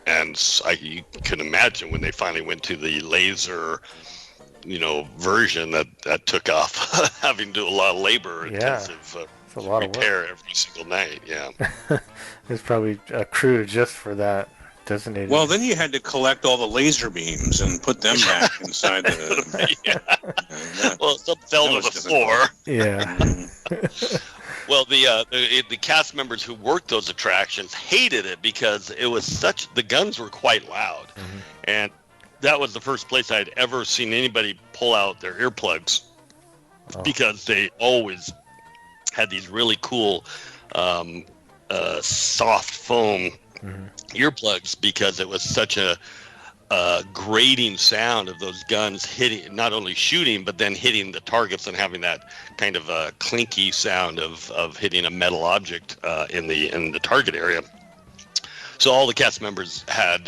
And you can imagine when they finally went to the laser version that took off, having to do a lot of labor intensive a lot repair of work every single night. There's probably a crew just for that. Designated. Well, then you had to collect all the laser beams and put them back inside the. Well, some fell to the floor. Yeah. Well, the cast members who worked those attractions hated it because it was the guns were quite loud, and that was the first place I'd ever seen anybody pull out their earplugs because they always had these really cool soft foam earplugs because it was such a grating sound of those guns hitting, not only shooting but then hitting the targets and having that kind of a clinky sound of hitting a metal object in the target area. So all the cast members had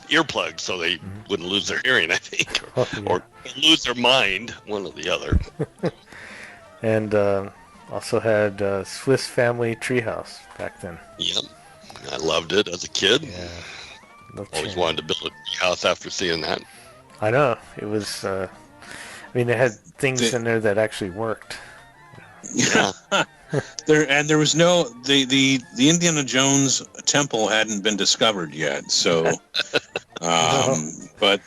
earplugs so they wouldn't lose their hearing, I think, or lose their mind, one or the other. And also had Swiss Family Treehouse back then. Yep. I loved it as a kid. Yeah. Always wanted to build a tree house after seeing that. I know. It was, they had things in there that actually worked. Yeah. There was no, the Indiana Jones temple hadn't been discovered yet. So, but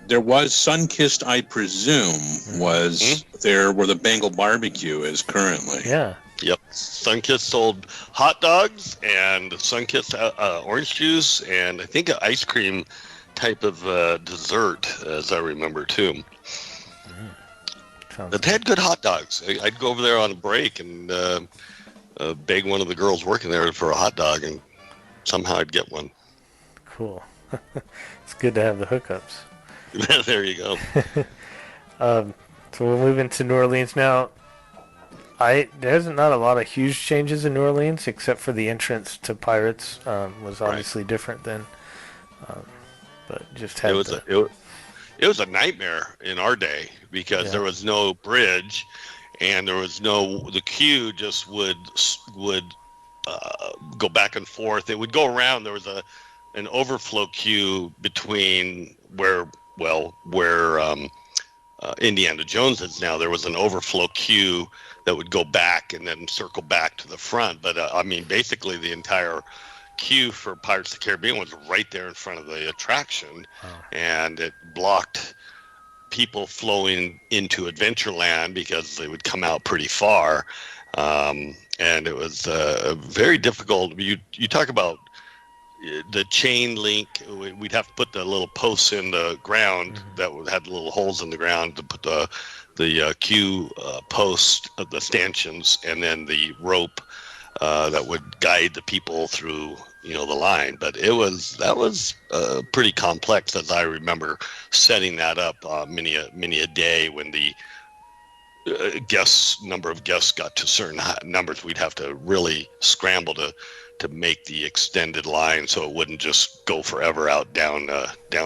there was Sunkissed, I presume, was there where the Bengal barbecue is currently. Yeah. Yep. Sunkissed sold hot dogs and Sunkissed orange juice and I think an ice cream type of dessert, as I remember too. But they had good hot dogs. I'd go over there on a break and beg one of the girls working there for a hot dog, and somehow I'd get one. Cool. It's good to have the hookups. There you go. So we'll move into New Orleans now. There's not a lot of huge changes in New Orleans, except for the entrance to Pirates was obviously different then. But just had it was a nightmare in our day because there was no bridge, and there was the queue just would go back and forth. It would go around. There was an overflow queue between where Indiana Jones is now. There was an overflow queue that would go back and then circle back to the front. But I mean, basically the entire queue for Pirates of the Caribbean was right there in front of the attraction, and it blocked people flowing into Adventureland because they would come out pretty far. And it was very difficult. You talk about the chain link. We'd have to put the little posts in the ground that had little holes in the ground to put the queue post of the stanchions, and then the rope that would guide the people through the line. But that was pretty complex, as I remember setting that up many a day when the number of guests got to certain numbers. We'd have to really scramble to make the extended line so it wouldn't just go forever out down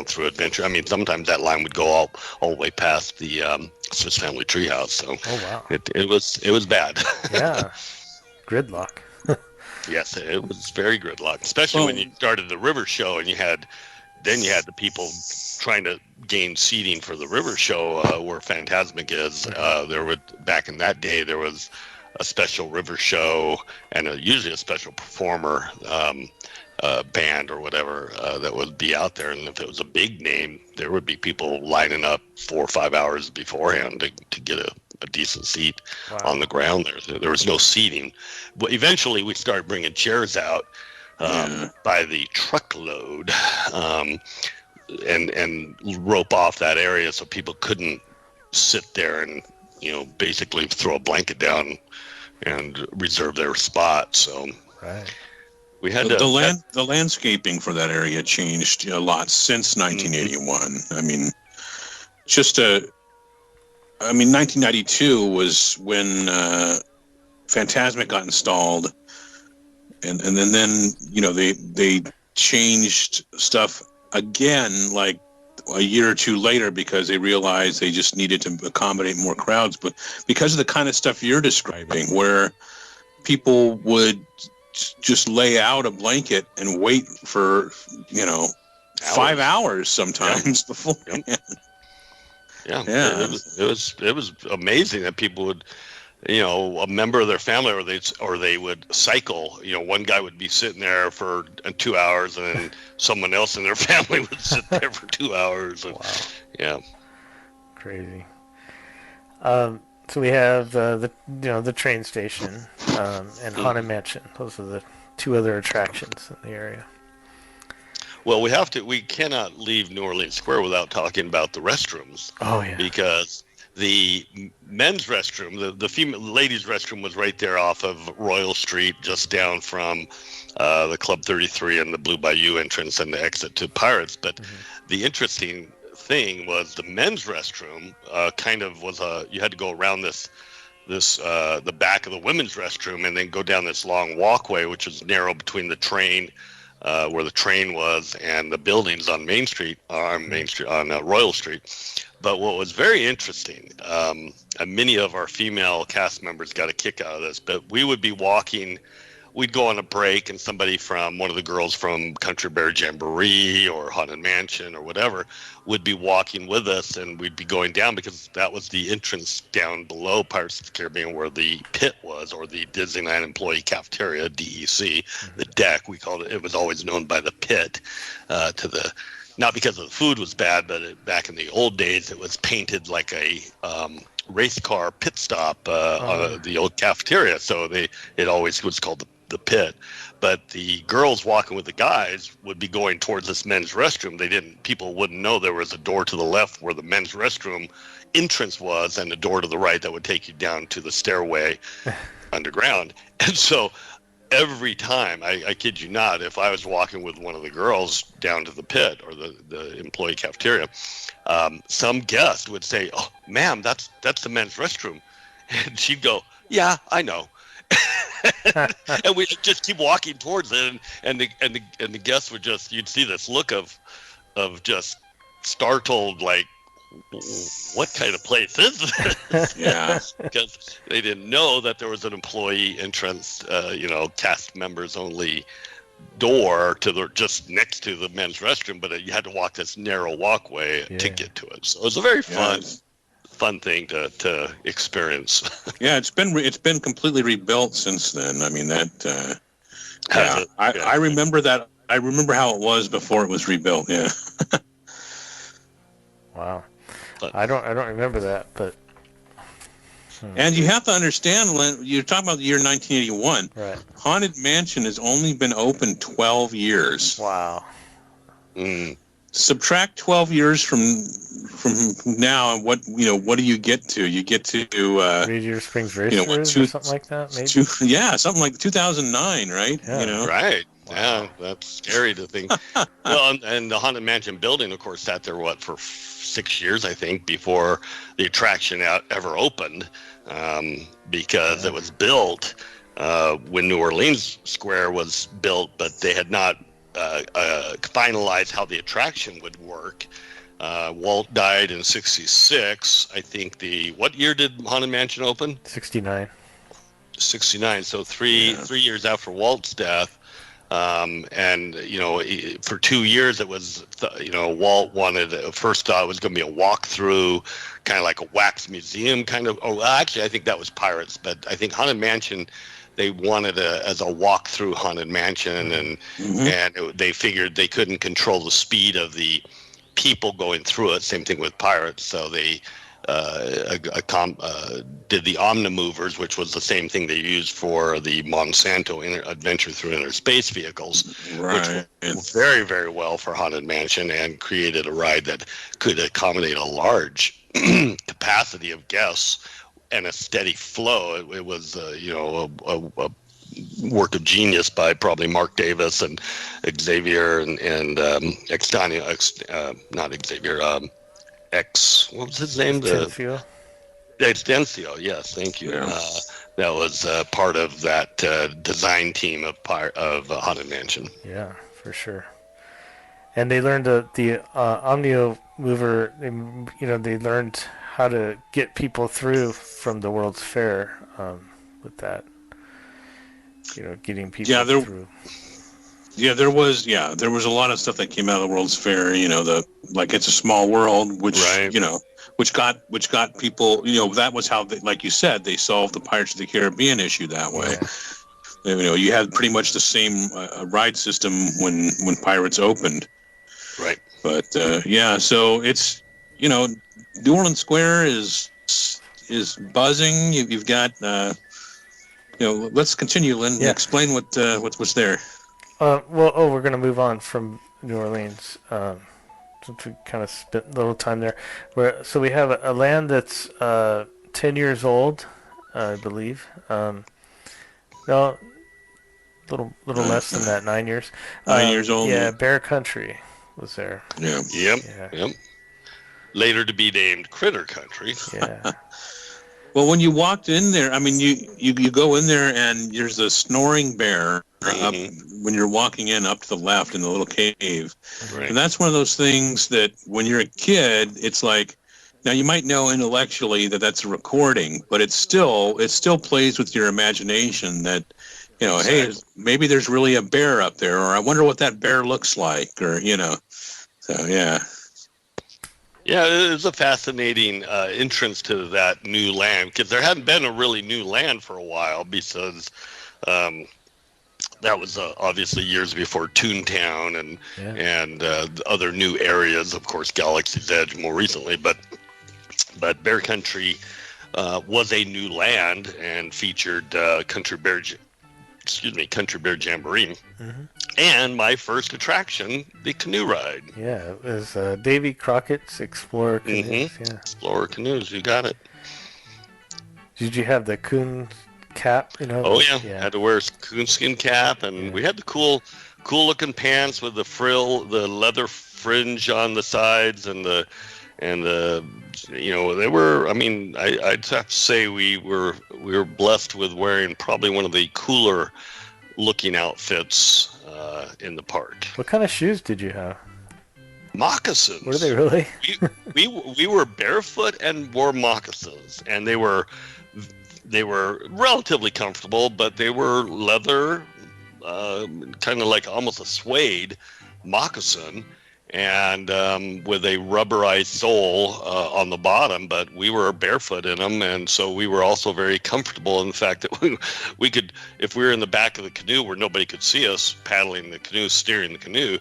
through Adventure. I mean, sometimes that line would go all the way past the Swiss Family Treehouse. So it was bad. Yeah, gridlock. Yes, it was very gridlock, especially when you started the river show and you had the people trying to gain seating for the river show where Fantasmic is. Back in that day, there was a special river show and usually a special performer, band or whatever that would be out there. And if it was a big name, there would be people lining up 4 or 5 hours beforehand to get a decent seat on the ground there. There was no seating. But eventually we started bringing chairs out by the truckload and rope off that area so people couldn't sit there and basically throw a blanket down and reserve their spot. So we had the landscaping for that area changed a lot since 1981. I mean, 1992 was when Fantasmic got installed, and then they changed stuff again like a year or two later because they realized they just needed to accommodate more crowds. But because of the kind of stuff you're describing, where people would just lay out a blanket and wait for 5 hours sometimes before. Yeah. It was amazing that people would, a member of their family, or they would cycle. One guy would be sitting there for 2 hours, and then someone else in their family would sit there for 2 hours. And, yeah, crazy. So we have the train station and Haunted Mansion. Those are the two other attractions in the area. Well, we cannot leave New Orleans Square without talking about the restrooms. Oh, yeah. Because the men's restroom, the female ladies' restroom was right there off of Royal Street, just down from the Club 33 and the Blue Bayou entrance and the exit to Pirates. But the interesting thing was the men's restroom you had to go around the back of the women's restroom and then go down this long walkway, which was narrow between the train, where the train was, and the buildings on Main Street on Royal Street. But what was very interesting, and many of our female cast members got a kick out of this, but we would be walking, we'd go on a break, and somebody from one of the girls from Country Bear Jamboree or Haunted Mansion or whatever would be walking with us, and we'd be going down because that was the entrance down below Pirates of the Caribbean where the pit was, or the Disneyland Employee Cafeteria, DEC, the deck, we called it. It was always known by the pit, not because the food was bad, but back in the old days, it was painted like a race car pit stop on the old cafeteria. So it always was called the pit. But the girls walking with the guys would be going towards this men's restroom. People wouldn't know there was a door to the left where the men's restroom entrance was, and a door to the right that would take you down to the stairway underground. And so every time, I kid you not, if I was walking with one of the girls down to the pit or the employee cafeteria, some guest would say, "Oh, ma'am, that's the men's restroom," and she'd go, "Yeah, I know." And we just keep walking towards it, and the guests would you'd see this look of just startled, like, what kind of place is this? Yeah. Because they didn't know that there was an employee entrance, cast members only door to the just next to the men's restroom, but you had to walk this narrow walkway to get to it. So it was a very fun thing to experience. Yeah, it's been completely rebuilt since then. I mean that. I remember that. I remember how it was before it was rebuilt. Yeah. Wow. But I don't remember that, but. And you have to understand, Lynn, you're talking about the year 1981. Right. Haunted Mansion has only been open 12 years. Wow. Subtract 12 years from now, and what do you get to? You get to Radiator Springs Racers or something like that, maybe. Something like 2009, right? Yeah. Right. Wow. Yeah, that's scary to think. Well, and the Haunted Mansion building, of course, sat there for 6 years, I think, before the attraction ever opened, because it was built when New Orleans Square was built, but they had not finalized how the attraction would work. Walt died in '66. I think what year did Haunted Mansion open? 69. 69. So three years after Walt's death. And for 2 years it was, Walt first thought it was going to be a walkthrough, kind of like a wax museum kind of. Oh, actually, I think that was Pirates, but I think Haunted Mansion, they wanted as a walkthrough Haunted Mansion, and they figured they couldn't control the speed of the people going through it. Same thing with Pirates, so they did the Omnimovers, which was the same thing they used for the Monsanto Adventure Through Inner Space vehicles, which worked very, very well for Haunted Mansion and created a ride that could accommodate a large capacity of guests and a steady flow. It was, a work of genius by probably Mark Davis and Xavier and what was his name? Extencio, yes, thank you. Yeah. That was part of that design team of Haunted Mansion. Yeah, for sure. And they learned the Omnio Mover. They learned how to get people through from the World's Fair with that. Getting people through. Yeah, there was a lot of stuff that came out of the World's Fair. It's a Small World, which which got people. That was how, like you said, they solved the Pirates of the Caribbean issue that way. Yeah. You had pretty much the same ride system when Pirates opened. Right. But so it's New Orleans Square is buzzing. You've got let's continue, Lynn. Yeah. Explain what's there. We're going to move on from New Orleans. Since we kind of spent a little time there. So we have a land that's 10 years old, I believe. No, a little less than that, 9 years. 9 years old. Yeah, Bear Country was there. Yeah. Yep. Later to be named Critter Country. Yeah. Well, when you walked in there, I mean, you go in there and there's a snoring bear up when you're walking in up to the left in the little cave. Right. And that's one of those things that when you're a kid, it's like, now you might know intellectually that that's a recording, but it still plays with your imagination that, exactly. Hey, maybe there's really a bear up there, or I wonder what that bear looks like, or, so yeah. Yeah, it was a fascinating entrance to that new land, because there hadn't been a really new land for a while, because that was obviously years before Toontown and other new areas, of course, Galaxy's Edge more recently, but Bear Country was a new land and featured Country Bear Jamboree. And my first attraction, the Canoe Ride. Yeah, it was Davy Crockett's Explorer Canoes. Yeah. Explorer Canoes, you got it. Did you have the coon cap? Oh yeah, had to wear a coonskin cap, and we had the cool looking pants with the leather fringe on the sides, and the they were. I mean, I'd have to say we were blessed with wearing probably one of the cooler looking outfits in the park. What kind of shoes did you have? moccasins. Were they really? we were barefoot and wore moccasins, and they were relatively comfortable, but they were leather, kind of like almost a suede moccasin, and with a rubberized sole on the bottom, but we were barefoot in them, and so we were also very comfortable in the fact that we could, if we were in the back of the canoe where nobody could see us paddling the canoe, steering the canoe,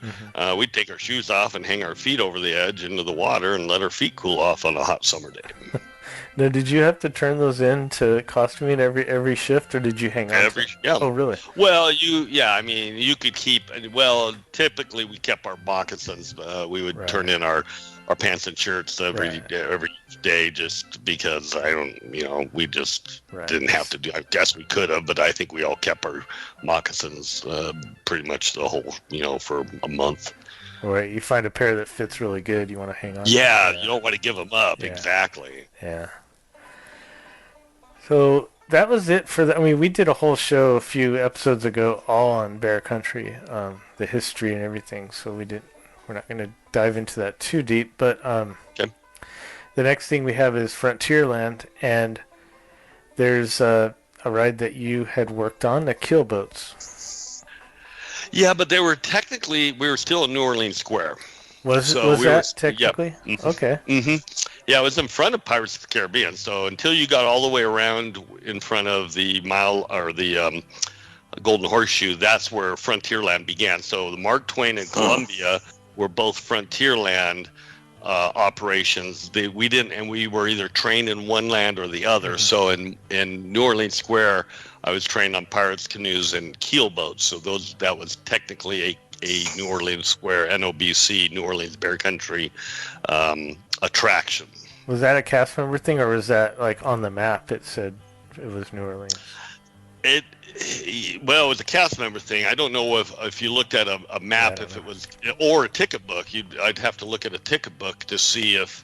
we'd take our shoes off and hang our feet over the edge into the water and let our feet cool off on a hot summer day. Now, did you have to turn those in to costuming every shift, or did you hang on? Yeah. Oh, really? Well, you could keep. Well, typically we kept our moccasins. We would turn in our pants and shirts every day, just because we just didn't have to do. I guess we could have, but I think we all kept our moccasins pretty much the whole, for a month. Right, you find a pair that fits really good, you want to hang on. Yeah, you don't want to give them up. Yeah. Exactly. Yeah. So that was it for the. I mean, we did a whole show a few episodes ago, all on Bear Country, the history and everything. So we're not going to dive into that too deep. But okay. The next thing we have is Frontierland, and there's a ride that you had worked on, the keel boats. Yeah, but we were still in New Orleans Square. Was that technically? Yep. Mm-hmm. Okay. Mm-hmm. Yeah, it was in front of Pirates of the Caribbean. So until you got all the way around in front of the Golden Horseshoe, that's where Frontierland began. So the Mark Twain and Columbia were both Frontierland operations. We were either trained in one land or the other. So in New Orleans Square, I was trained on pirates canoes and keel boats. So that was technically a New Orleans Square, NOBC, New Orleans Bear Country attraction. Was that a cast member thing, or was that like on the map it said it was New Orleans? It was a cast member thing. I don't know if you looked at a map, if it was, or a ticket book. I'd have to look at a ticket book to see if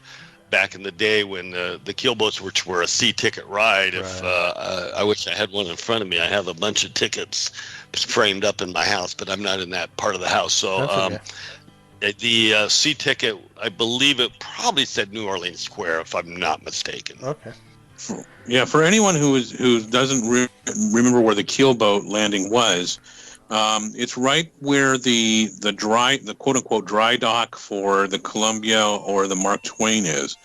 back in the day when the keel boats, which were a sea ticket ride, if I wish I had one in front of me. I have a bunch of tickets framed up in my house, but I'm not in that part of the house. So the sea ticket, I believe it probably said New Orleans Square, if I'm not mistaken. Okay. Yeah, for anyone who doesn't remember where the keelboat landing was, it's right where the quote unquote dry dock for the Columbia or the Mark Twain is.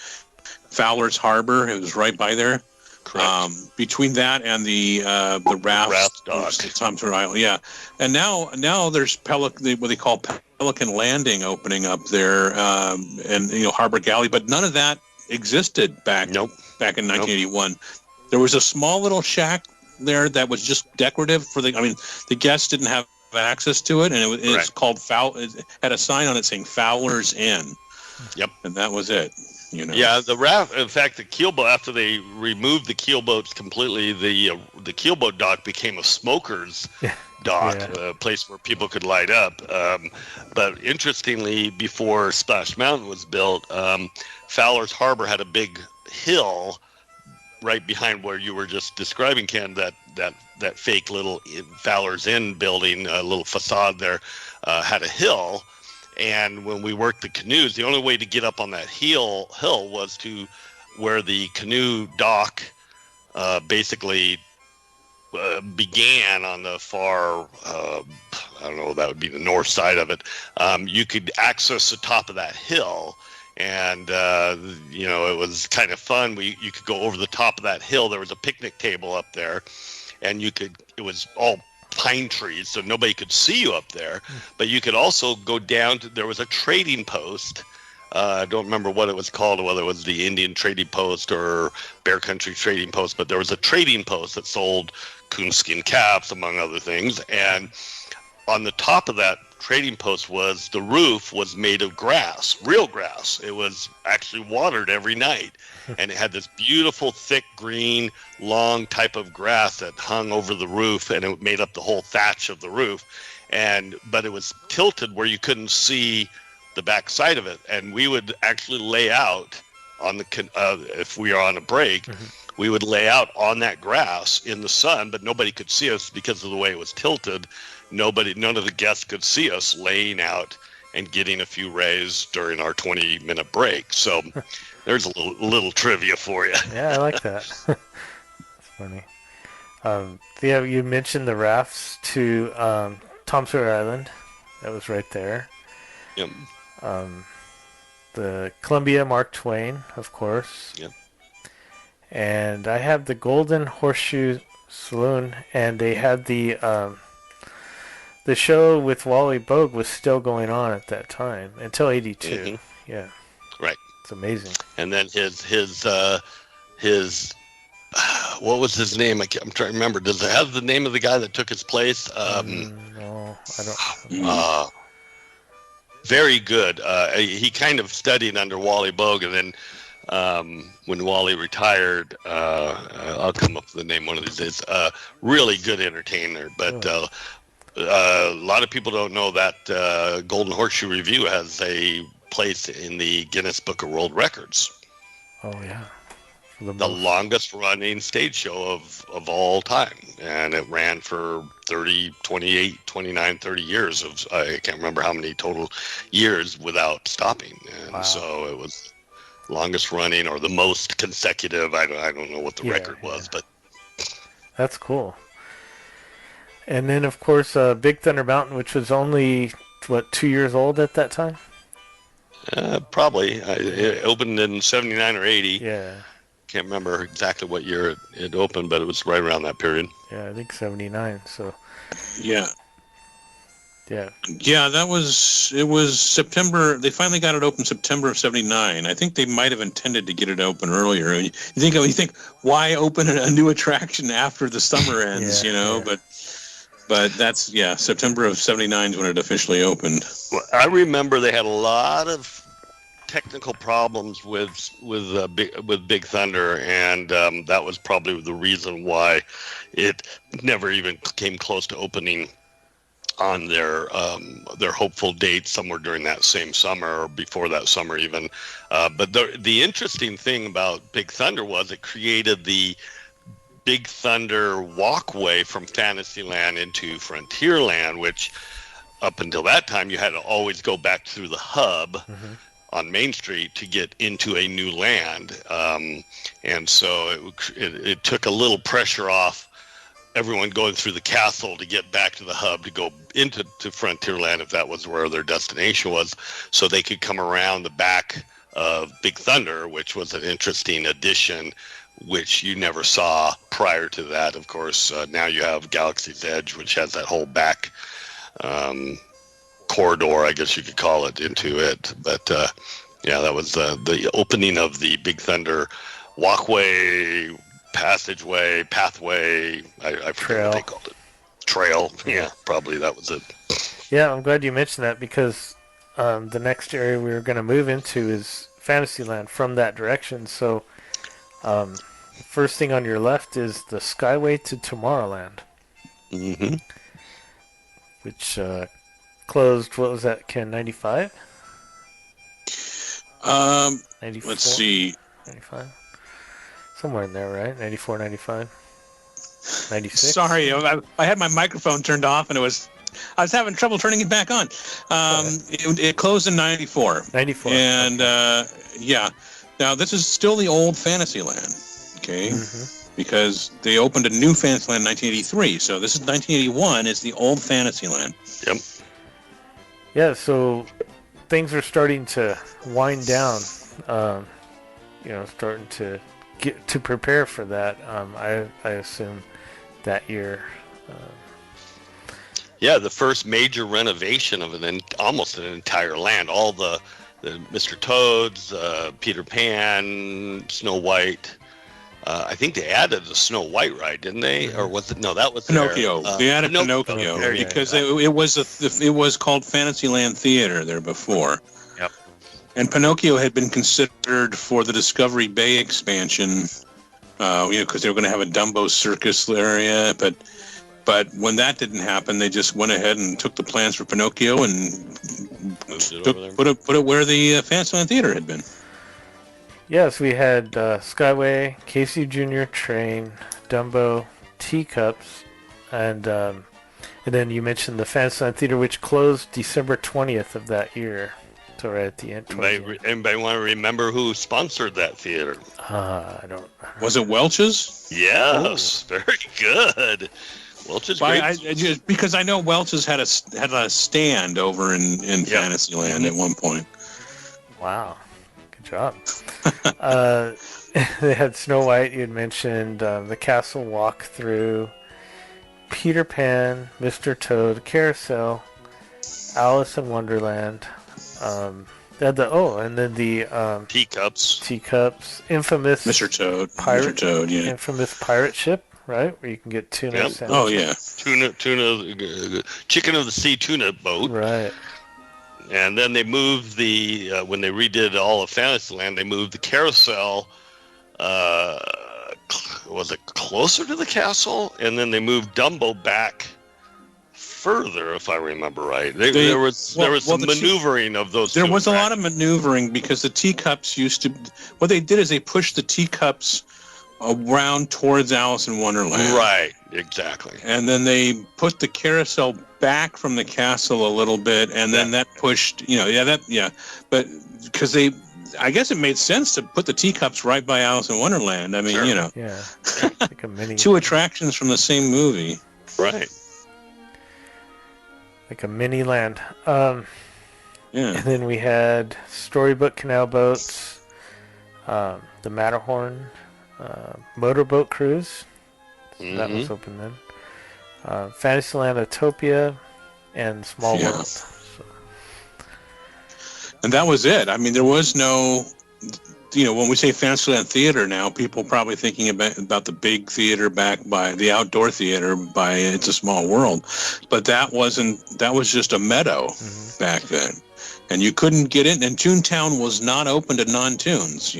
Fowler's Harbor, it was right by there. Correct. Between that and the raft dock, Thompson Island, yeah. And now there's what they call Pelican Landing opening up there, and Harbor Galley, but none of that existed back in 1981. There was a small little shack there that was just decorative the guests didn't have access to it, and it's called it had a sign on it saying Fowler's Inn. Yep. And that was it. Yeah, the raft. In fact, the keelboat, after they removed the keelboats completely, the keelboat dock became a smoker's dock, a place where people could light up. But interestingly, before Splash Mountain was built, Fowler's Harbor had a big hill right behind where you were just describing, Ken. That fake little Fowler's Inn building, a little facade there, had a hill. And when we worked the canoes, the only way to get up on that hill was to where the canoe dock basically began on the far, I don't know, that would be the north side of it. You could access the top of that hill, and it was kind of fun. You could go over the top of that hill. There was a picnic table up there, and it was all pine trees, so nobody could see you up there, but you could also go down to, there was a trading post. I don't remember what it was called, whether it was the Indian Trading Post or Bear Country Trading Post, but there was a trading post that sold coonskin caps, among other things. And on the top of that trading post the roof was made of grass, real grass. It was actually watered every night. And it had this beautiful, thick, green, long type of grass that hung over the roof, and it made up the whole thatch of the roof. But it was tilted where you couldn't see the back side of it. And we would actually lay out on if we are on a break, we would lay out on that grass in the sun, but nobody could see us because of the way it was tilted. None of the guests could see us laying out and getting a few rays during our 20-minute break. So there's a little trivia for you. Yeah, I like that. That's funny. Yeah, you mentioned the rafts to Tom Sawyer Island. That was right there. Yep. The Columbia Mark Twain, of course. Yep. And I have the Golden Horseshoe Saloon, and they had the show with Wally Bogue was still going on at that time until '82. Mm-hmm. Yeah. Right. It's amazing. And then his what was his name? I'm trying to remember. Does it have the name of the guy that took his place? No, I don't. Very good. He kind of studied under Wally Bogue, and then when Wally retired, I'll come up with the name one of these days. Really good entertainer, but a lot of people don't know that Golden Horseshoe Review has a place in the Guinness Book of World Records. Oh yeah. The longest running stage show of all time, and it ran for 30, 28, 29, 30 years of, I can't remember how many total years without stopping. And so it was longest running or the most consecutive. I don't know what the record was, but that's cool. And then of course Big Thunder Mountain, which was only 2 years old at that time. Probably it opened in 79 or 80. Yeah. Can't remember exactly what year it opened, but it was right around that period. Yeah, I think 79. So. Yeah. Yeah. Yeah, it was September. They finally got it open September of 79. I think they might have intended to get it open earlier. You think why open a new attraction after the summer ends, but that's September of 79 is when it officially opened. Well, I remember they had a lot of technical problems with Big Thunder, and that was probably the reason why it never even came close to opening on their hopeful date somewhere during that same summer or before that summer even. But the interesting thing about Big Thunder was it created the Big Thunder walkway from Fantasyland into Frontierland, which up until that time you had to always go back through the hub. Mm-hmm. On Main Street to get into a new land, and so it took a little pressure off everyone going through the castle to get back to the hub to go into Frontierland if that was where their destination was, so they could come around the back of Big Thunder, which was an interesting addition, which you never saw prior to that. Of course, now you have Galaxy's Edge, which has that whole back corridor, I guess you could call it, into it. But that was the opening of the Big Thunder walkway, passageway, pathway. I forget what they called it. Trail. Yeah, probably that was it. Yeah, I'm glad you mentioned that because the next area we were going to move into is Fantasyland from that direction. So first thing on your left is the Skyway to Tomorrowland. Mm-hmm. Which closed, what was that, Ken, 95? 94? Let's see. 95? Somewhere in there, right? 94, 95? 96? Sorry, I had my microphone turned off and I was having trouble turning it back on. It closed in 94. 94. And, now this is still the old Fantasyland, okay? Mm-hmm. Because they opened a new Fantasyland in 1983. So this is 1981. It's the old Fantasyland. Yep. Yeah, so things are starting to wind down, starting to get to prepare for that. I assume that year. The first major renovation of almost an entire land. All the Mr. Toads, Peter Pan, Snow White. I think they added the Snow White ride, didn't they? Or was it? No, that was Pinocchio. They added Pinocchio because it was called Fantasyland Theater there before. Yep. And Pinocchio had been considered for the Discovery Bay expansion, because they were going to have a Dumbo circus area. But when that didn't happen, they just went ahead and took the plans for Pinocchio and put it where the Fantasyland Theater had been. Yes, we had Skyway, Casey Jr. Train, Dumbo, Teacups, and And then you mentioned the Fantasyland Theater, which closed December 20th of that year. So right at the end. Anybody want to remember who sponsored that theater? I don't. Was it Welch's? Yes, very good. Welch's great. Because I know Welch's had a stand over in Fantasyland at one point. Wow, good job. They had Snow White. You had mentioned the Castle Walkthrough, Peter Pan, Mr. Toad, Carousel, Alice in Wonderland. They had and then the teacups, infamous Mr. Toad, infamous pirate ship, right? Where you can get tuna sandwiches. Oh yeah, tuna, chicken of the sea tuna boat. Right. And then they moved when they redid all of Fantasyland, they moved the carousel. Was it closer to the castle? And then they moved Dumbo back further, if I remember right. There was some maneuvering of those. There was a lot of maneuvering because the teacups used to. What they did is they pushed the teacups around towards Alice in Wonderland. Right, exactly. And then they put the carousel back from the castle a little bit, and then that pushed. But because I guess it made sense to put the teacups right by Alice in Wonderland. I mean, yeah, like a mini. Two attractions from the same movie. Right. Like a mini land. And then we had Storybook Canal Boats, the Matterhorn motorboat cruise. So that was open then. Fantasyland Utopia and Small World. So. And that was it. I mean, there was no... when we say Fantasyland Theater now, people probably thinking about the big theater back by the outdoor theater by It's a Small World. But that was just a meadow back then. And you couldn't get in, and Toontown was not open to non-tunes,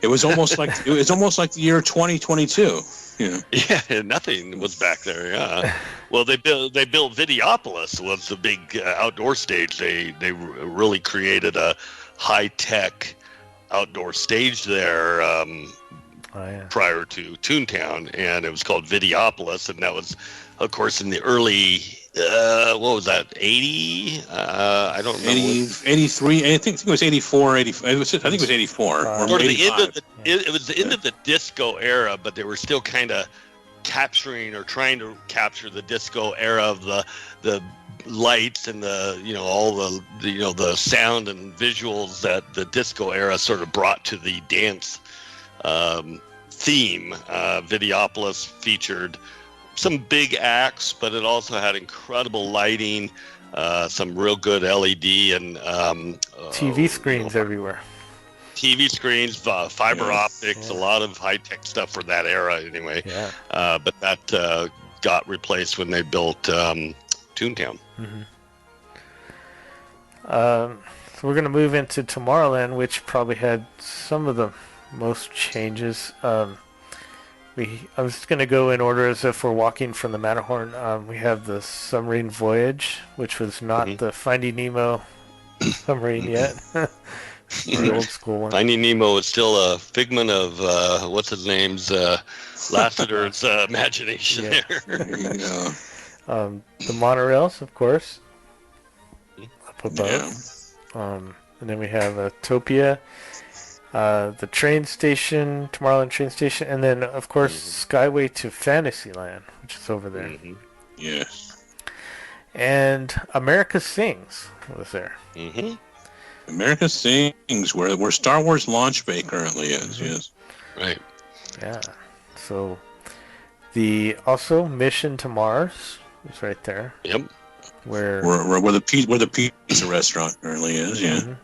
It was almost like the year 2022. Yeah, nothing was back there. Yeah. Well, they built Videopolis was the big outdoor stage. They really created a high-tech outdoor stage there prior to Toontown, and it was called Videopolis, and that was, of course, in the early what was that, 80? I don't know. 83, I think it was 84, 85. I think it was 84. Or the end of it was the end of the disco era, but they were still kind of capturing or trying to capture the disco era of the lights and all the sound and visuals that the disco era sort of brought to the dance theme. Videopolis featured some big acts, but it also had incredible lighting, some real good LED and TV screens everywhere. TV screens, fiber optics, a lot of high-tech stuff for that era anyway. Yeah. But that got replaced when they built Toontown. So we're going to move into Tomorrowland, which probably had some of the most changes. I was going to go in order as if we're walking from the Matterhorn. We have the Submarine Voyage, which was not the Finding Nemo submarine yet. The old school one. Finding Nemo is still a figment of what's his name's Lasseter's imagination there. The monorails, of course, up above. And then we have Utopia, the train station, Tomorrowland train station, and then, of course, Skyway to Fantasyland, which is over there. Yes. And America Sings was there. America Sings, where Star Wars Launch Bay currently is, yes. Right. Yeah. So, also Mission to Mars is right there. Yep. Where the pizza restaurant currently is, yeah.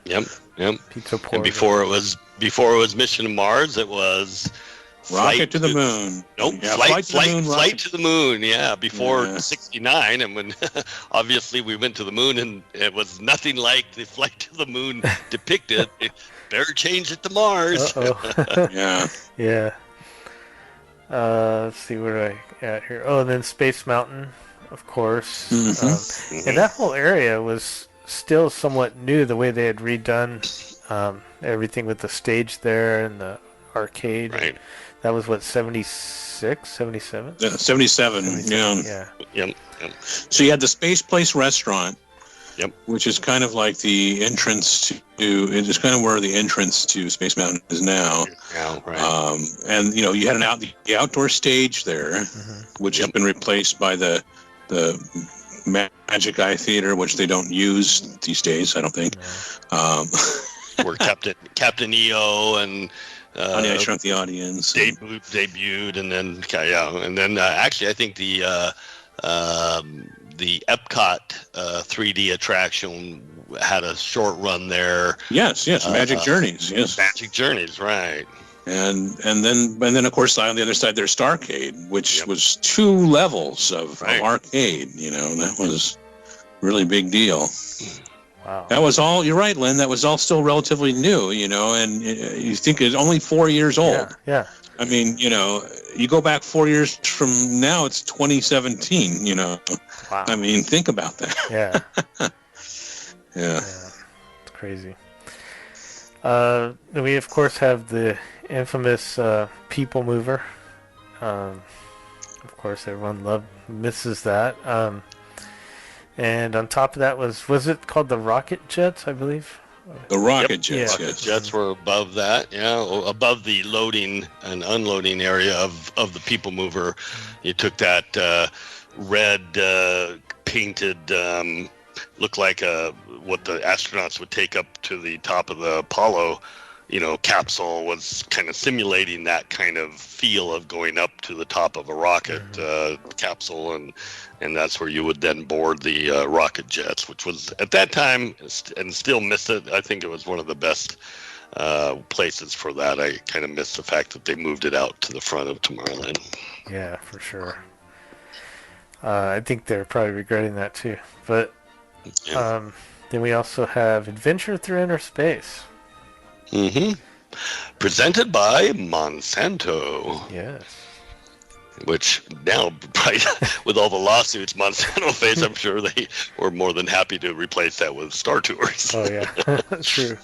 Yep. Pizza Port. And before it was Mission to Mars, it was Rocket to the Moon. Nope. Yeah, Flight to the Moon. Yeah. Before '69, and when obviously we went to the moon, and it was nothing like the Flight to the Moon depicted. It better change it to Mars. Yeah. Let's see where I at here. Oh, and then Space Mountain, of course. And that whole area was still somewhat new. The way they had redone everything with the stage there and the arcade. Right. That was what, 76, 77? 77. Yeah. Yep. So you had the Space Place restaurant. Yep. Which is kind of like the entrance to, it is kind of where the entrance to Space Mountain is now. Yeah, right. And you had the outdoor stage there, which has been replaced by the Magic Eye Theater, which they don't use these days, I don't think. No. Where Captain EO and Honey, I Shrunk the Audience debuted, and then actually I think the Epcot 3D attraction had a short run there. Yes, Magic Journeys. Yes, Magic Journeys, right. And then of course on the other side there's Starrcade, which was 2 levels of arcade. That was a really big deal. Wow. That was all. You're right, Lynn. That was all still relatively new. And you think it's only 4 years old. Yeah. I mean, you go back 4 years from now, it's 2017, Wow. I mean, think about that. Yeah. Yeah. It's crazy. Then we, of course, have the infamous People Mover. Of course, everyone misses that. And on top of that was it called the Rocket Jets, I believe? The Rocket Jets. Rocket Jets were above that, above the loading and unloading area of the People Mover. You took that red painted, looked like what the astronauts would take up to the top of the Apollo, capsule, was kind of simulating that kind of feel of going up to the top of a rocket capsule, and that's where you would then board the rocket jets, which was at that time, and still miss it. I think it was one of the best places for that. I kind of miss the fact that they moved it out to the front of Tomorrowland. Yeah, for sure. I think they're probably regretting that too. But then we also have Adventure Through Inner Space. Presented by Monsanto. Yes. Which now, with all the lawsuits Monsanto face, I'm sure they were more than happy to replace that with Star Tours. Oh, yeah. True.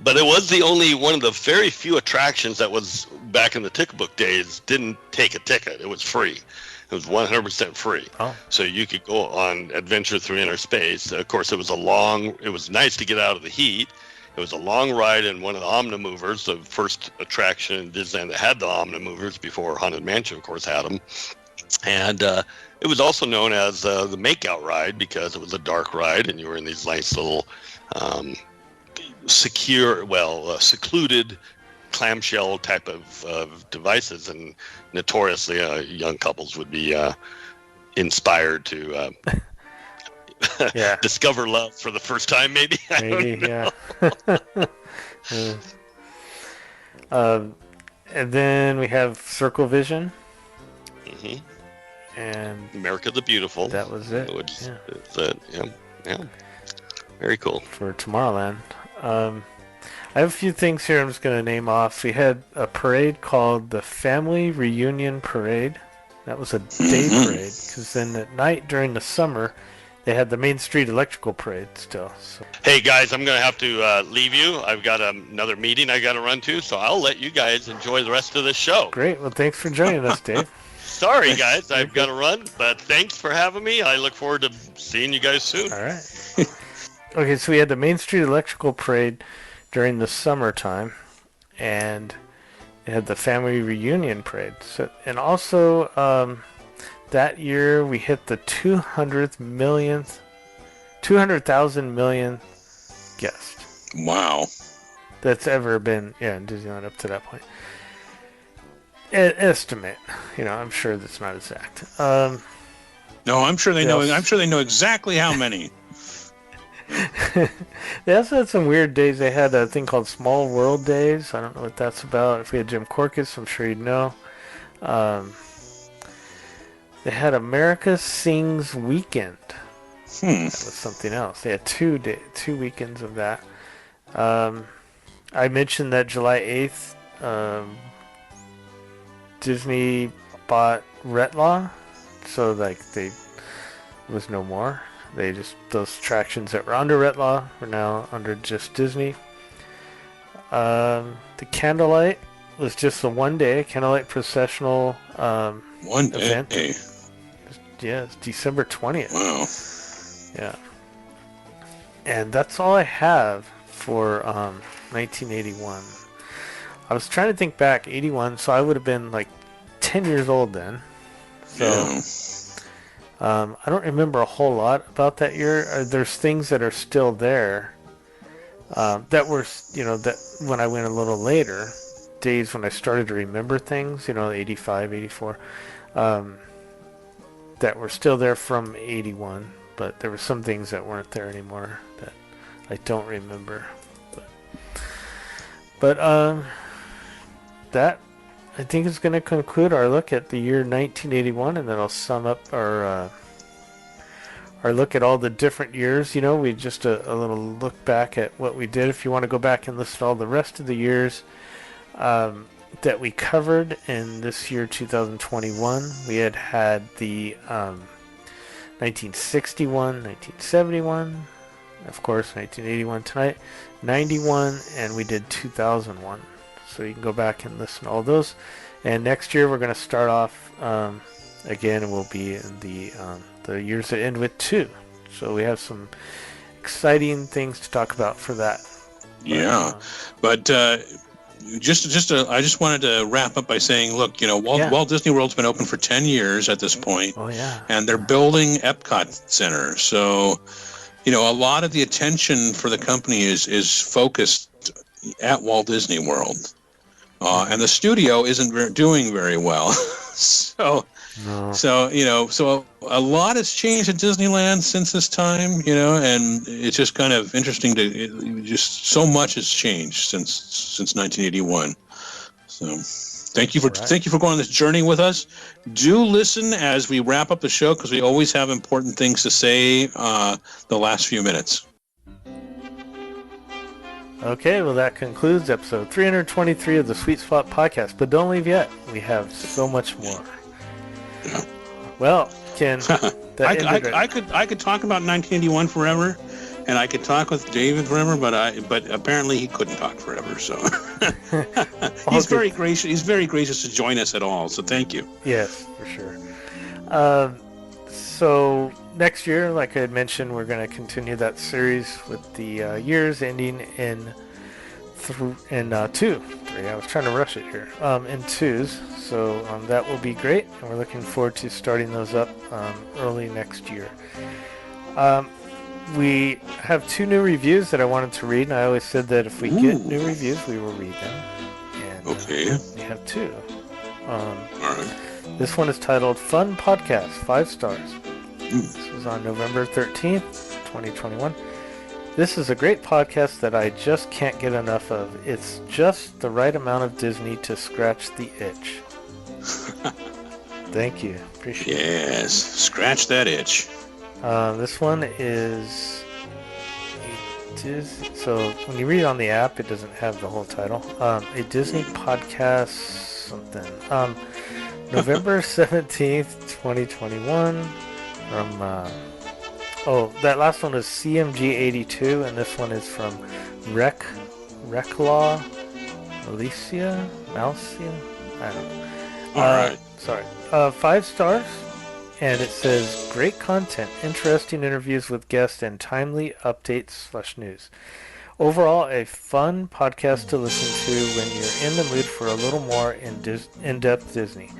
But it was one of the very few attractions that was, back in the ticket book days, didn't take a ticket. It was free. It was 100% free. Oh. So you could go on Adventure Through Inner Space. Of course, it was nice to get out of the heat. It was a long ride in one of the Omnimovers, the first attraction in Disneyland that had the Omnimovers before Haunted Mansion, of course, had them. And it was also known as the Makeout Ride because it was a dark ride, and you were in these nice little secluded clamshell type of devices. And notoriously, young couples would be inspired to discover love for the first time, maybe. Yeah. And then we have Circle Vision. And America the Beautiful. That was it. Yeah. Very cool. For Tomorrowland. I have a few things here I'm just going to name off. We had a parade called the Family Reunion Parade. That was a day parade, because then at night during the summer, they had the Main Street Electrical Parade still. So. Hey, guys, I'm going to have to leave you. I've got another meeting I got to run to, so I'll let you guys enjoy the rest of the show. Great. Well, thanks for joining us, Dave. Sorry, guys, I've got to run, but thanks for having me. I look forward to seeing you guys soon. All right. Okay, so we had the Main Street Electrical Parade during the summertime, and they had the Family Reunion Parade. So, and also, that year we hit the 200,000 million guest. Wow. That's ever been in Disneyland up to that point. Estimate. I'm sure that's not exact. No, I'm sure they know. I'm sure they know exactly how many. They also had some weird days. They had a thing called Small World Days. I don't know what that's about. If we had Jim Corcus, I'm sure you'd know. They had America Sings Weekend. That was something else. They had two weekends of that. I mentioned that July 8th, Disney bought Retlaw, so there was no more. Those attractions that were under Retlaw were now under just Disney. The Candlelight was just a one-day candlelight processional One event. day. Yeah, it's December 20th. Wow. Yeah. And that's all I have for 1981. I was trying to think back, 81, so I would have been like 10 years old then. So Yeah. I don't remember a whole lot about that year. There's things that are still there that were, that when I went a little later, days when I started to remember things, 85, 84, that were still there from 81, but there were some things that weren't there anymore that I don't remember. But that, I think, is going to conclude our look at the year 1981, and then I'll sum up our look at all the different years. We just a little look back at what we did. If you want to go back and list all the rest of the years that we covered in this year 2021, we had the 1961, 1971, of course 1981 tonight, 91, and we did 2001. So you can go back and listen to all those. And next year we're going to start off again, and we'll be in the years that end with 2. So we have some exciting things to talk about for that. Yeah, but I just wanted to wrap up by saying, look, Walt Disney World's been open for 10 years at this point. Oh yeah. And they're building Epcot Center. So, a lot of the attention for the company is focused at Walt Disney World. And the studio isn't doing very well. So a lot has changed at Disneyland since this time, and it's just kind of interesting just so much has changed since 1981. So thank you for going on this journey with us. Do listen as we wrap up the show, because we always have important things to say the last few minutes. Okay, well, that concludes episode 323 of the Sweet Spot Podcast. But don't leave yet. We have so much more. Yeah. Well, Ken, I could talk about 1981 forever, and I could talk with David forever, but apparently he couldn't talk forever. So he's very gracious. He's very gracious to join us at all. So thank you. Yes, for sure. So next year, like I had mentioned, we're going to continue that series with the years ending in 2. 3. I was trying to rush it here. In 2s. So that will be great, and we're looking forward to starting those up early next year. We have 2 new reviews that I wanted to read, and I always said that if we get new reviews, we will read them. And, okay. We have 2. All right. This one is titled Fun Podcast, 5 stars. This was on November 13th, 2021. This is a great podcast that I just can't get enough of. It's just the right amount of Disney to scratch the itch. Thank you. Appreciate it. Yes, scratch that itch. This one is... So when you read it on the app, it doesn't have the whole title. A Disney podcast something. November 17th, 2021. From, that last one is CMG82, and this one is from Reclaw Malicia? I don't know. All right. Sorry. 5 stars, and it says, great content, interesting interviews with guests, and timely updates/news. Overall, a fun podcast to listen to when you're in the mood for a little more in-depth Disney.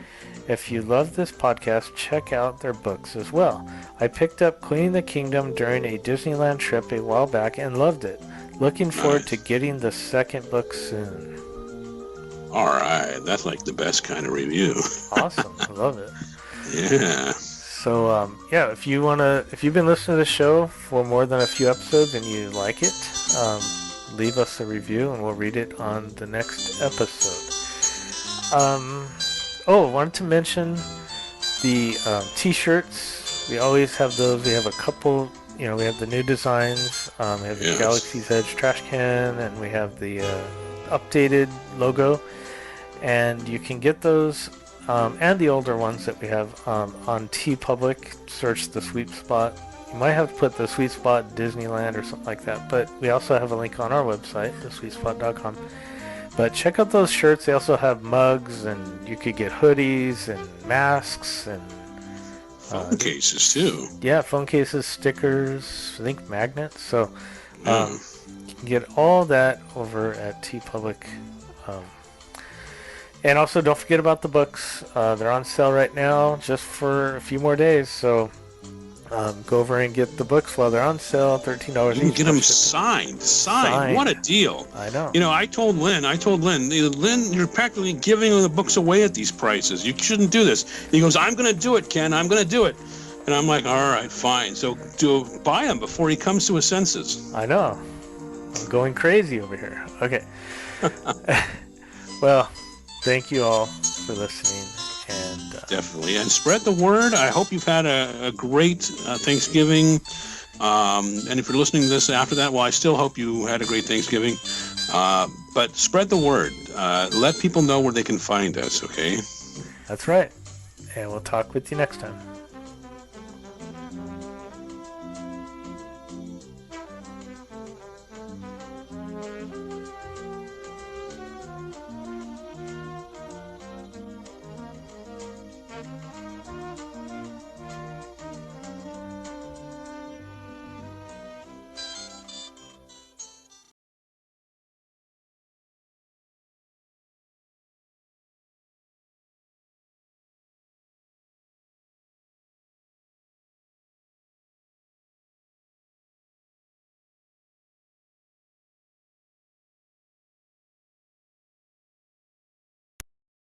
If you love this podcast, check out their books as well. I picked up Cleaning the Kingdom during a Disneyland trip a while back and loved it. Looking forward to getting the second book soon. All right. That's like the best kind of review. Awesome. I love it. Yeah. So, if you've been listening to the show for more than a few episodes and you like it, leave us a review and we'll read it on the next episode. I wanted to mention the t-shirts. We always have those. We have a couple, we have the new designs. We have the Galaxy's Edge trash can, and we have the updated logo. And you can get those and the older ones that we have on TeePublic. Search the Sweet Spot. You might have to put the Sweet Spot Disneyland or something like that. But we also have a link on our website, thesweetspot.com. But check out those shirts. They also have mugs, and you could get hoodies and masks and phone cases too. Yeah, phone cases, stickers, I think magnets. So you can get all that over at TeePublic. And also, don't forget about the books. They're on sale right now, just for a few more days. So go over and get the books while they're on sale. $13 each. You can get them signed. What a deal! I know. You know, I told Lynn, Lynn, you're practically giving the books away at these prices. You shouldn't do this. He goes, I'm going to do it, Ken. I'm going to do it. And I'm like, all right, fine. So buy him before he comes to his senses. I know. I'm going crazy over here. Okay. Well, thank you all for listening. And definitely. And spread the word. I hope you've had a great Thanksgiving. And if you're listening to this after that, well, I still hope you had a great Thanksgiving. But spread the word. Let people know where they can find us, okay? That's right. And we'll talk with you next time.